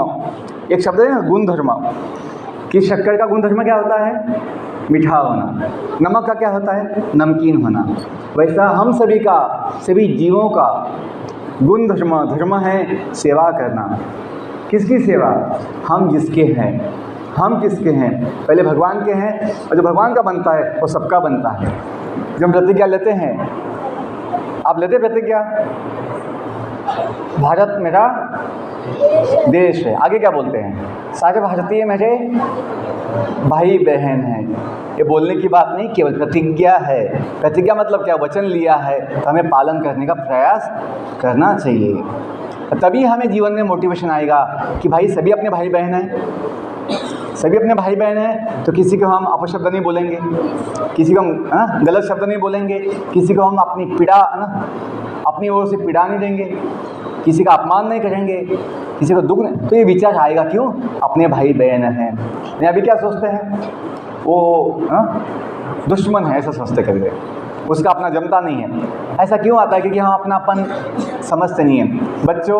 S2: एक शब्द है ना गुण धर्म, कि शक्कर का गुण धर्म क्या होता है? मीठा होना। नमक का क्या होता है? नमकीन होना। वैसा हम सभी का, सभी जीवों का गुण धर्म है सेवा करना। किसकी सेवा? हम जिसके हैं, हम किसके हैं? पहले भगवान के हैं, और जो भगवान का बनता है वो सबका बनता है। जब हम प्रतिज्ञा लेते हैं, आप लेते प्रतिज्ञा, भारत मेरा देश है, आगे क्या बोलते हैं? सारे भारतीय मेरे भाई बहन हैं। ये बोलने की बात नहीं, केवल प्रतिज्ञा है। प्रतिज्ञा मतलब क्या? वचन लिया है तो हमें पालन करने का प्रयास करना चाहिए। तभी हमें जीवन में मोटिवेशन आएगा कि भाई सभी अपने भाई बहन हैं, सभी अपने भाई बहन हैं, तो किसी को हम अपशब्द नहीं बोलेंगे, किसी को हम गलत शब्द नहीं बोलेंगे, किसी को हम अपनी पीड़ा अपनी ओर से पीड़ा नहीं देंगे, किसी का अपमान नहीं करेंगे, किसी को दुख नहीं। तो ये विचार आएगा, क्यों? अपने भाई बहन हैं। अभी क्या सोचते हैं? वो दुश्मन है, ऐसा सोचते कभी, उसका अपना जमता नहीं है। ऐसा क्यों आता है? क्योंकि हम अपनापन समझते नहीं हैं। बच्चों,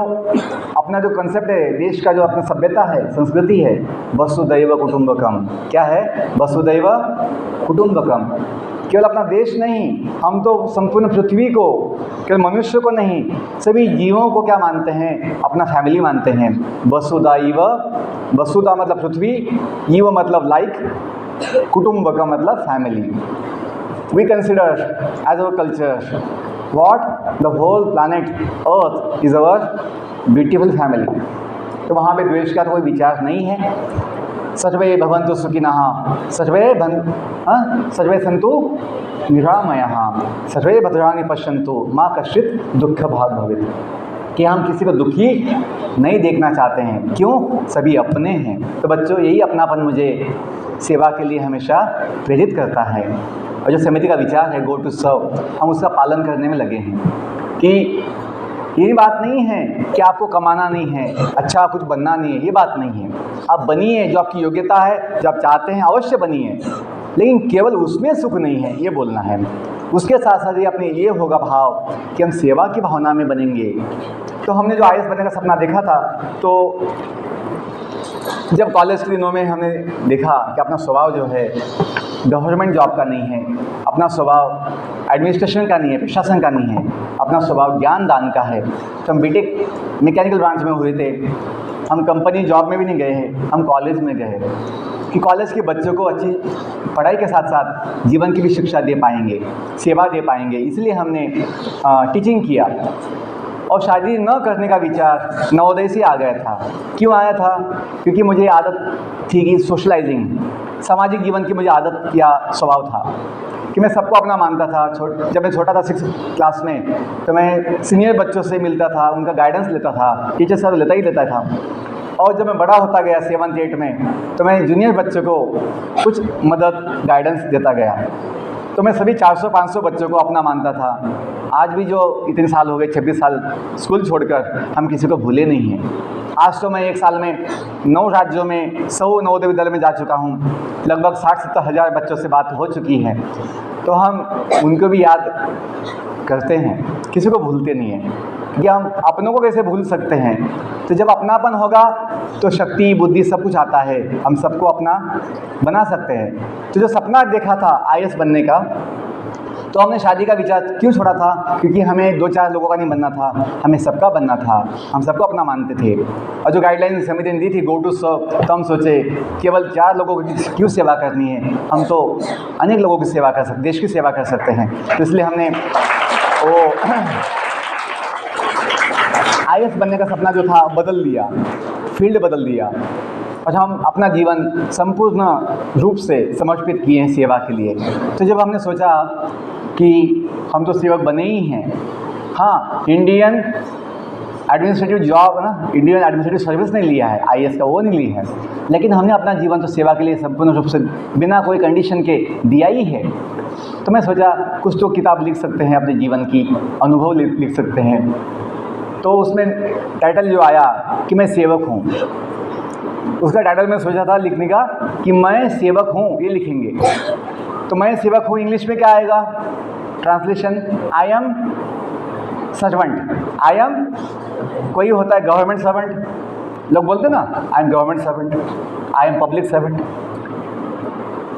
S2: अपना जो कंसेप्ट है देश का, जो अपना सभ्यता है, संस्कृति है, वसुदैव कुटुंबकम। क्या है? वसुदैव कुटुंबकम। केवल अपना देश नहीं, हम तो संपूर्ण पृथ्वी को, केवल मनुष्य को नहीं, सभी जीवों को क्या मानते हैं? अपना फैमिली मानते हैं। वसुदैव, वसुधा मतलब पृथ्वी, ईव मतलब लाइक, कुटुंबकम मतलब family. We consider as our culture what the whole planet Earth is our beautiful family। तो वहाँ पे द्वेष का तो कोई विचार नहीं है। सर्वे भवन्तु सुखिनः, सर्वे सन्तु निरामयाः, सर्वे भद्राणि पश्यन्तु मा कश्चित् दुःखभाग् भवेत्। कि हम किसी को दुखी नहीं देखना चाहते हैं। क्यों? सभी अपने हैं। तो बच्चों, यही अपनापन मुझे सेवा के लिए हमेशा प्रेरित करता है। और जो समिति का विचार है गो टू सर्व, हम उसका पालन करने में लगे हैं। कि ये बात नहीं है कि आपको कमाना नहीं है, अच्छा कुछ बनना नहीं है, ये बात नहीं है। आप बनिए, जो आपकी योग्यता है, जो आप चाहते हैं अवश्य बनिए, लेकिन केवल उसमें सुख नहीं है, ये बोलना है। उसके साथ साथ ये अपने ये होगा भाव कि हम सेवा की भावना में बनेंगे। तो हमने जो IAS बनने का सपना देखा था, तो जब कॉलेज के दिनों में हमने देखा कि अपना स्वभाव जो है गवर्नमेंट जॉब का नहीं है, अपना स्वभाव एडमिनिस्ट्रेशन का नहीं है, प्रशासन का नहीं है, अपना स्वभाव ज्ञान दान का है। तो हम बीटेक मैकेनिकल ब्रांच में हुए थे, हम कंपनी जॉब में भी नहीं गए हैं, हम कॉलेज में गए कि कॉलेज के बच्चों को अच्छी पढ़ाई के साथ साथ जीवन की भी शिक्षा दे पाएंगे, सेवा दे पाएंगे। इसलिए हमने टीचिंग किया। और शादी न करने का विचार नवोदय से आ गया था। क्यों आया था? क्योंकि मुझे आदत थी कि सोशलाइजिंग, सामाजिक जीवन की मुझे आदत या स्वभाव था कि मैं सबको अपना मानता था। जब मैं छोटा था 6th क्लास में, तो मैं सीनियर बच्चों से मिलता था, उनका गाइडेंस लेता था, टीचर सर लेता था। और जब मैं बड़ा होता गया 7th 8th में, तो मैं जूनियर बच्चों को कुछ मदद गाइडेंस देता गया। तो मैं सभी 400-500 बच्चों को अपना मानता था। आज भी जो इतने साल हो गए, 26 साल स्कूल छोड़कर, हम किसी को भूले नहीं हैं। आज तो मैं 1 साल में 9 राज्यों में 100 नवोदय विद्यालय में जा चुका हूँ। लगभग 60-70 हज़ार बच्चों से बात हो चुकी है। तो हम उनको भी याद करते हैं, किसी को भूलते नहीं हैं। कि हम अपनों को कैसे भूल सकते हैं? तो जब अपनापन होगा तो शक्ति, बुद्धि सब कुछ आता है, हम सबको अपना बना सकते हैं। तो जो सपना देखा था IAS बनने का, तो हमने शादी का विचार क्यों छोड़ा था? क्योंकि हमें 2-4 लोगों का नहीं बनना था, हमें सबका बनना था, हम सबको अपना मानते थे। और जो गाइडलाइन समिति ने दी थी गो टू सर्व, तो हम सोचे केवल 4 लोगों की क्यों सेवा करनी है, हम तो अनेक लोगों की सेवा कर सकते, देश की सेवा कर सकते हैं। तो इसलिए हमने IAS बनने का सपना जो था बदल दिया, फील्ड बदल दिया, और हम अपना जीवन संपूर्ण रूप से समर्पित किए हैं सेवा के लिए। तो जब हमने सोचा कि हम तो सेवक बने ही हैं, हाँ इंडियन एडमिनिस्ट्रेटिव जॉब ना, इंडियन एडमिनिस्ट्रेटिव सर्विस नहीं लिया है, IAS का वो नहीं लिया है, लेकिन हमने अपना जीवन तो सेवा के लिए संपूर्ण रूप से बिना कोई कंडीशन के दिया ही है। तो मैं सोचा कुछ तो किताब लिख सकते हैं, अपने जीवन की अनुभव लिख सकते हैं। तो उसमें टाइटल जो आया कि मैं सेवक हूँ, उसका टाइटल मैं सोचा था लिखने का कि मैं सेवक हूँ, ये लिखेंगे। तो मैं सेवक हूँ इंग्लिश में क्या आएगा, translation I am servant. I am कोई होता है गवर्नमेंट सर्वेंट, लोग बोलते ना I am government servant, I am public servant.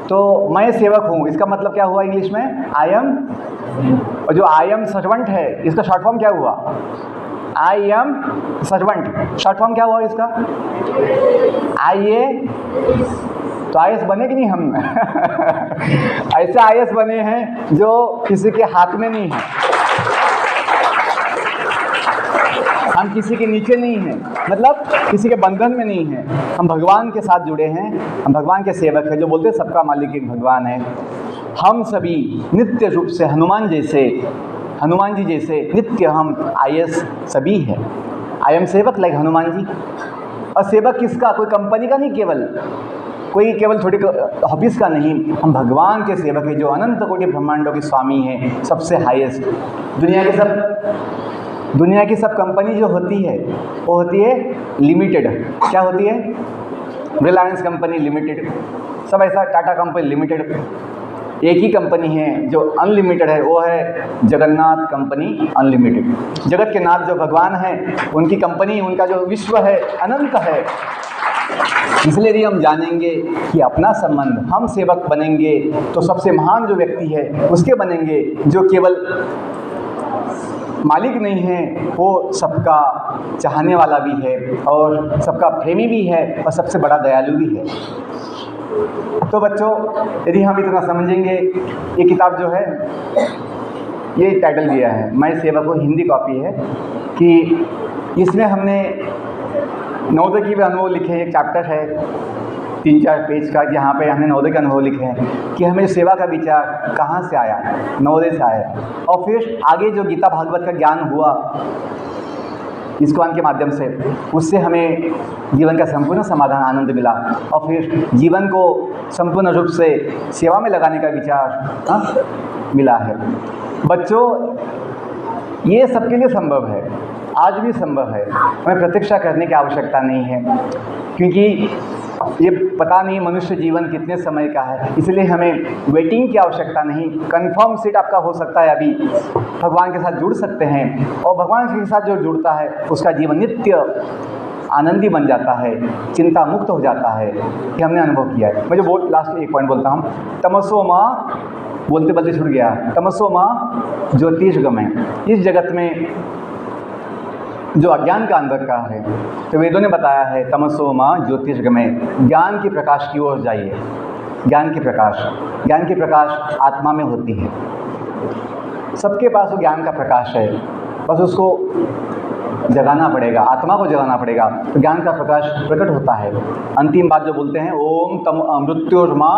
S2: तो मैं सेवक हूँ इसका मतलब क्या हुआ इंग्लिश में, आई एम, और जो आई एम सर्वेंट है इसका शॉर्ट फॉर्म क्या हुआ, I am servant, short form क्या हुआ इसका, IA। तो IAS बने कि नहीं हम ऐसे IAS बने हैं जो किसी के हाथ में नहीं है, हम किसी के नीचे नहीं हैं, मतलब किसी के बंधन में नहीं हैं, हम भगवान के साथ जुड़े हैं, हम भगवान के सेवक हैं। जो बोलते हैं सबका मालिक एक भगवान है। हम सभी नित्य रूप से हनुमान जी जैसे नित्य हम IAS सभी हैं। आई एम सेवक लाइक हनुमान जी। और सेवक किसका, कोई कंपनी का नहीं, केवल थोड़ी ऑफिस का नहीं, हम भगवान के सेवक हैं जो अनंत कोटि ब्रह्मांडों के स्वामी हैं, सबसे हाईएस्ट। दुनिया की सब कंपनी जो होती है वो होती है लिमिटेड। क्या होती है, रिलायंस कंपनी लिमिटेड, सब ऐसा, टाटा कंपनी लिमिटेड। एक ही कंपनी है जो अनलिमिटेड है, वो है जगन्नाथ कंपनी अनलिमिटेड। जगत के नाथ जो भगवान हैं उनकी कंपनी, उनका जो विश्व है अनंत है। इसलिए भी हम जानेंगे कि अपना संबंध, हम सेवक बनेंगे तो सबसे महान जो व्यक्ति है उसके बनेंगे, जो केवल मालिक नहीं है, वो सबका चाहने वाला भी है और सबका प्रेमी भी है और सबसे बड़ा दयालु भी है। तो बच्चों, यदि हम इतना समझेंगे, ये किताब जो है ये टाइटल दिया है मैं सेवक हूँ, हिंदी कॉपी है, कि इसमें हमने नवोदय की भी अनुभव लिखे। एक चैप्टर है 3-4 पेज का, जहाँ पे हमने नवोदय के अनुभव लिखे हैं कि हमें सेवा का विचार कहाँ से आया, नवोदय से आया, और फिर आगे जो गीता भागवत का ज्ञान हुआ ISKCON के माध्यम से, उससे हमें जीवन का संपूर्ण समाधान, आनंद मिला, और फिर जीवन को संपूर्ण रूप से सेवा में लगाने का विचार मिला है। बच्चों, ये सबके लिए संभव है, आज भी संभव है, हमें प्रतीक्षा करने की आवश्यकता नहीं है, क्योंकि ये पता नहीं मनुष्य जीवन कितने समय का है, इसलिए हमें वेटिंग की आवश्यकता नहीं। कंफर्म सीट आपका हो सकता है, अभी भगवान के साथ जुड़ सकते हैं, और भगवान के साथ जो जुड़ता है उसका जीवन नित्य आनंदी बन जाता है, चिंता मुक्त हो जाता है। ये हमने अनुभव किया है। मैं जो लास्ट एक पॉइंट बोलता हूँ, तमसो माँ, बोलते बोलते छूट गया, तमसो माँ ज्योतिषगमय। इस जगत में जो अज्ञान का अंधकार है, तो वेदों ने बताया है तमसो माँ ज्योतिषगमय, ज्ञान के प्रकाश की ओर जाइए। ज्ञान की प्रकाश आत्मा में होती है, सबके पास वो ज्ञान का प्रकाश है, बस उसको जगाना पड़ेगा, आत्मा को जगाना पड़ेगा, तो ज्ञान का प्रकाश प्रकट होता है। अंतिम बात जो बोलते हैं, ओम तम मृत्योर्मा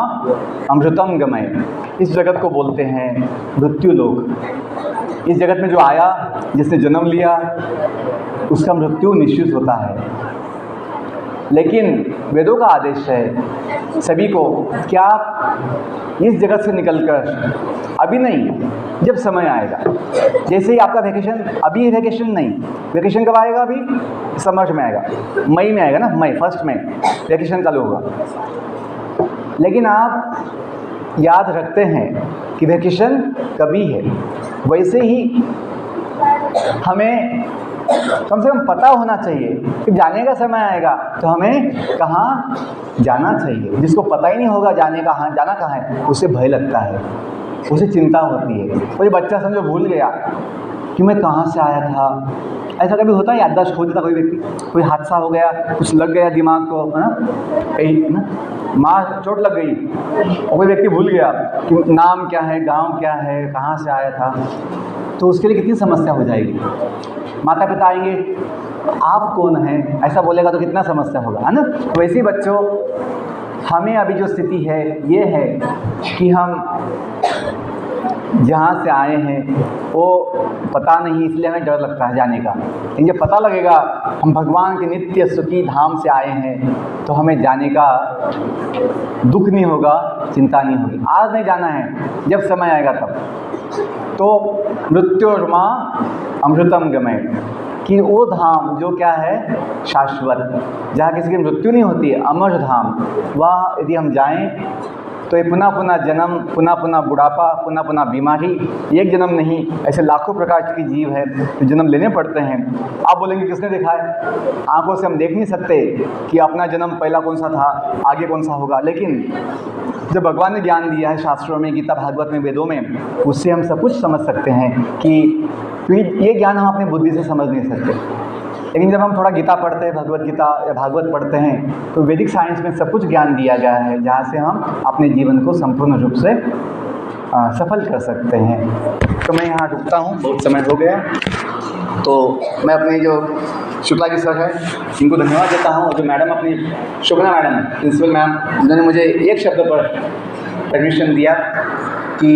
S2: अमृतम गमय, इस जगत को बोलते हैं मृत्यु लोक। इस जगत में जो आया, जिसने जन्म लिया, उसका मृत्यु निश्चित होता है। लेकिन वेदों का आदेश है सभी को, क्या इस जगत से निकलकर, अभी नहीं, जब समय आएगा, जैसे ही आपका वैकेशन, अभी वैकेशन नहीं, वैकेशन कब आएगा, अभी समर में आएगा, मई में आएगा ना, मई 1 मई वैकेशन चालू होगा। लेकिन आप याद रखते हैं कि वैकेशन कभी है, वैसे ही हमें कम से कम पता होना चाहिए कि जाने का समय आएगा तो हमें कहाँ जाना चाहिए। जिसको पता ही नहीं होगा जाना कहाँ है, उसे भय लगता है, उसे चिंता होती है। कोई बच्चा समझो भूल गया कि मैं कहाँ से आया था, ऐसा कभी होता है, याददाश्त खो देता कोई व्यक्ति, कोई हादसा हो गया, कुछ लग गया दिमाग को, है ना, कहीं ना माँ चोट लग गई, और कोई व्यक्ति भूल गया कि नाम क्या है, गांव क्या है, कहाँ से आया था। तो उसके लिए कितनी समस्या हो जाएगी। माता पिता आएंगे, आप कौन हैं, ऐसा बोलेगा तो कितना समस्या होगा, है ना। तो वैसे ही बच्चों, हमें अभी जो स्थिति है ये है कि हम जहाँ से आए हैं वो पता नहीं, इसलिए हमें डर लगता है जाने का। लेकिन जब पता लगेगा हम भगवान के नित्य सुखी धाम से आए हैं तो हमें जाने का दुख नहीं होगा, चिंता नहीं होगी। आज नहीं जाना है, जब समय आएगा तब। तो मृत्योर्मा अमृतम गमय, कि वो धाम जो क्या है शाश्वत, जहाँ किसी की मृत्यु नहीं होती है, अमर धाम, वह यदि हम जाएं तो ये पुनः पुनः जन्म, पुनः पुनः बुढ़ापा, पुनः पुनः बीमारी, एक जन्म नहीं, ऐसे लाखों प्रकार के जीव हैं जो जन्म लेने पड़ते हैं। आप बोलेंगे किसने देखा है, आंखों से हम देख नहीं सकते कि अपना जन्म पहला कौन सा था, आगे कौन सा होगा, लेकिन जब भगवान ने ज्ञान दिया है शास्त्रों में, गीता भागवत में, वेदों में, उससे हम सब कुछ समझ सकते हैं कि ये ज्ञान हम अपनी बुद्धि से समझ नहीं सकते। लेकिन जब हम थोड़ा गीता पढ़ते हैं, भगवत गीता या भागवत पढ़ते हैं, तो वैदिक साइंस में सब कुछ ज्ञान दिया गया है, जहाँ से हम अपने जीवन को संपूर्ण रूप से सफल कर सकते हैं। तो मैं यहाँ रुकता हूँ, बहुत समय हो गया। तो मैं अपने जो शुक्ला जी सर है इनको धन्यवाद देता हूँ, और जो मैडम अपनी शुक्ला मैडम प्रिंसिपल मैम, जिन्होंने मुझे एक शब्द पर परमिशन दिया कि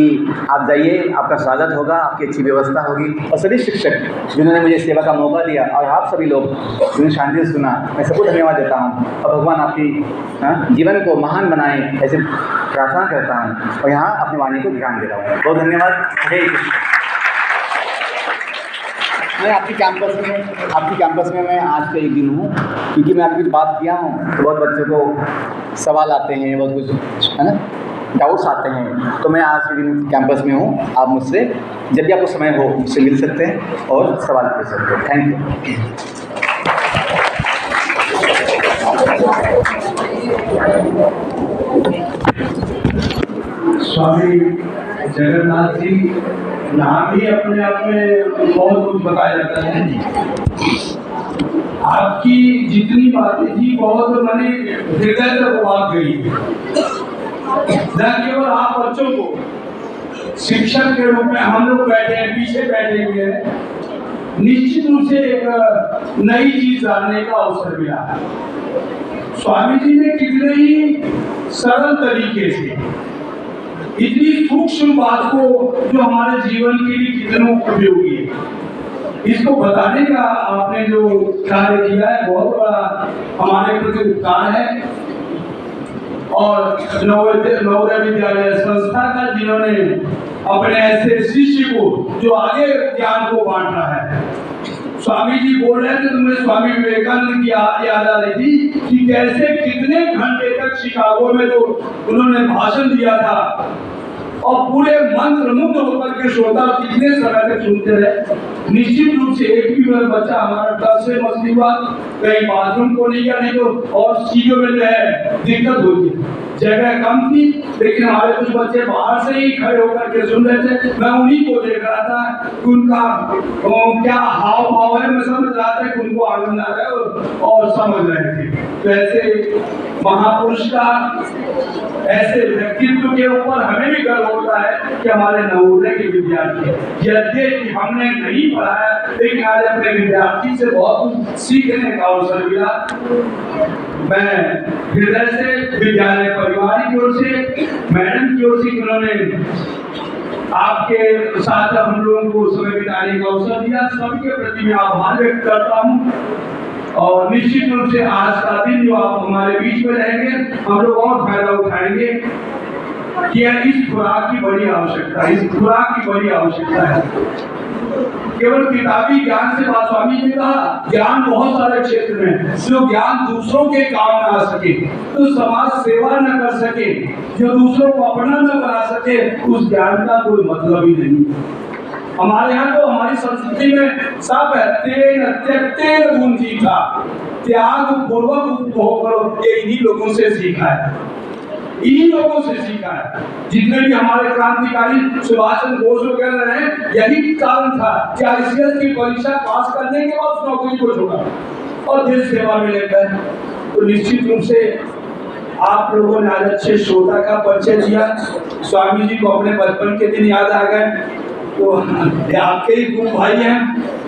S2: आप जाइए, आपका स्वागत होगा, आपकी अच्छी व्यवस्था होगी। और सभी शिक्षक जिन्होंने मुझे सेवा का मौका दिया, और आप सभी लोग जिन्होंने शांति से सुना, मैं सबको धन्यवाद देता हूँ। और भगवान आपकी जीवन को महान बनाए, ऐसे प्रार्थना करता हूँ। और यहाँ अपनी वाणी को ध्यान दे रहा हूँ। बहुत धन्यवाद। हरे कृष्ण। मैं आपकी कैंपस में मैं आज का एक दिन हूँ, क्योंकि मैं आपकी बात किया हूँ तो बहुत बच्चों को सवाल आते हैं, बहुत कुछ है ना, डाउट्स आते हैं। तो मैं आज के दिन कैंपस में हूँ, आप मुझसे जब भी आपको समय हो मुझसे मिल सकते हैं और सवाल पूछ सकते हैं। Thank
S1: you. स्वामी जगन्नाथ जी यहाँ भी अपने आप में बहुत कुछ बताया जाता है। आपकी जितनी बातें थी बहुत मैंने हृदय तक बात गई, न केवल आप बच्चों को शिक्षक के रूप में हम लोग बैठे हैं, पीछे बैठे हुए हैं, निश्चित रूप से एक नई चीज जानने का अवसर मिला है। स्वामी जी ने कितने ही सरल तरीके से इतनी सूक्ष्म बात को, जो हमारे जीवन के लिए कितना उपयोगी है, इसको बताने का आपने जो कार्य किया है बहुत बड़ा हमारे प्रति उपकार है। और नवोदय विद्यालय संस्था का जिन्होंने अपने ऐसे शिष्य को जो आगे ज्ञान को बांट रहा है। स्वामी जी बोल रहे थे तो मुझे स्वामी विवेकानंद की याद आ रही थी कि कैसे कितने घंटे तक शिकागो में तो उन्होंने भाषण दिया था और पूरे मंत्रमुग्ध होकर के श्रोता कितने समय तक सुनते रहे। निश्चित रूप से एक भी बच्चा हमारा डर से मछली हुआ, कहीं बाथरूम को नहीं गया, नहीं तो और चीजों में जो है दिक्कत होती, जगह कम थी, लेकिन हमारे कुछ बच्चे बाहर से ही खड़े होकर के सुन रहे थे। मैं उन्हीं को देख रहा था कि उनका क्या हाव भाव है, मैं समझ रहा था कि उनको आनंद आ रहा है और समझ रहे थे। तो ऐसे महापुरुष का, ऐसे व्यक्तित्व के ऊपर हमें भी गर्व होता है कि हमारे नवोदय के विद्यार्थी, यद्यपि हमने नहीं पढ़ाया, लेकिन आज अपने विद्यार्थी से बहुत कुछ सीखने का अवसर मिला। मैं हृदय से विद्यालय परिवार की ओर से, मैडम की ओर से, उन्होंने आपके साथ हम लोगों को समय बिताने का अवसर दिया, सबके प्रति मैं आभार व्यक्त करता हूँ। और निश्चित रूप से आज का दिन जो आप हमारे बीच में रहेंगे, हम लोग और फायदा उठाएंगे कि इस खुराक की बड़ी आवश्यकता है, इस खुराक की बड़ी आवश्यकता है। केवल किताबी ज्ञान से बात, स्वामी जी ने कहा ज्ञान बहुत सारे क्षेत्र में, जो ज्ञान दूसरों के काम में आ सके, तो समाज सेवा न कर सके, जो दूसरों को अपना न बना सके, उस ज्ञान का कोई मतलब ही नहीं। हमारे यहाँ तो हमारी संस्कृति में सब है, तेन त्यक्तेन गुण सीखा, त्याग पूर्वक उपभोग करो, ये इन्हीं लोगों से सीखा है, इन्हीं लोगों से सीखा है। जितने भी हमारे क्रांतिकारी सुभाष चंद्र बोस वगैरह रहे, यही कारण था कि आईसीएस की परीक्षा पास करने के बाद नौकरी को छोड़ा और देश सेवा में लेकर। तो निश्चित रूप से आप लोगों ने आज अच्छे श्रोता का परिचय दिया। स्वामी जी को अपने बचपन के दिन याद आ गए। तो ये आपके ही गुरु भाई हैं,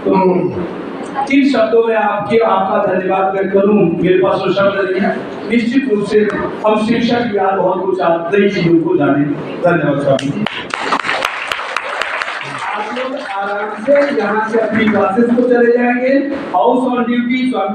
S1: तो किन शब्दों में आपका धन्यवाद मैं करूं, मेरे पास वो शब्द नहीं है। निश्चित रूप से हम शिक्षक यार बहुत कुछ नई चीजों को जाने। धन्यवाद स्वामी जी। आप लोग आराम से यहाँ से अपनी क्लासेस को चले जाएंगे। House on duty Swami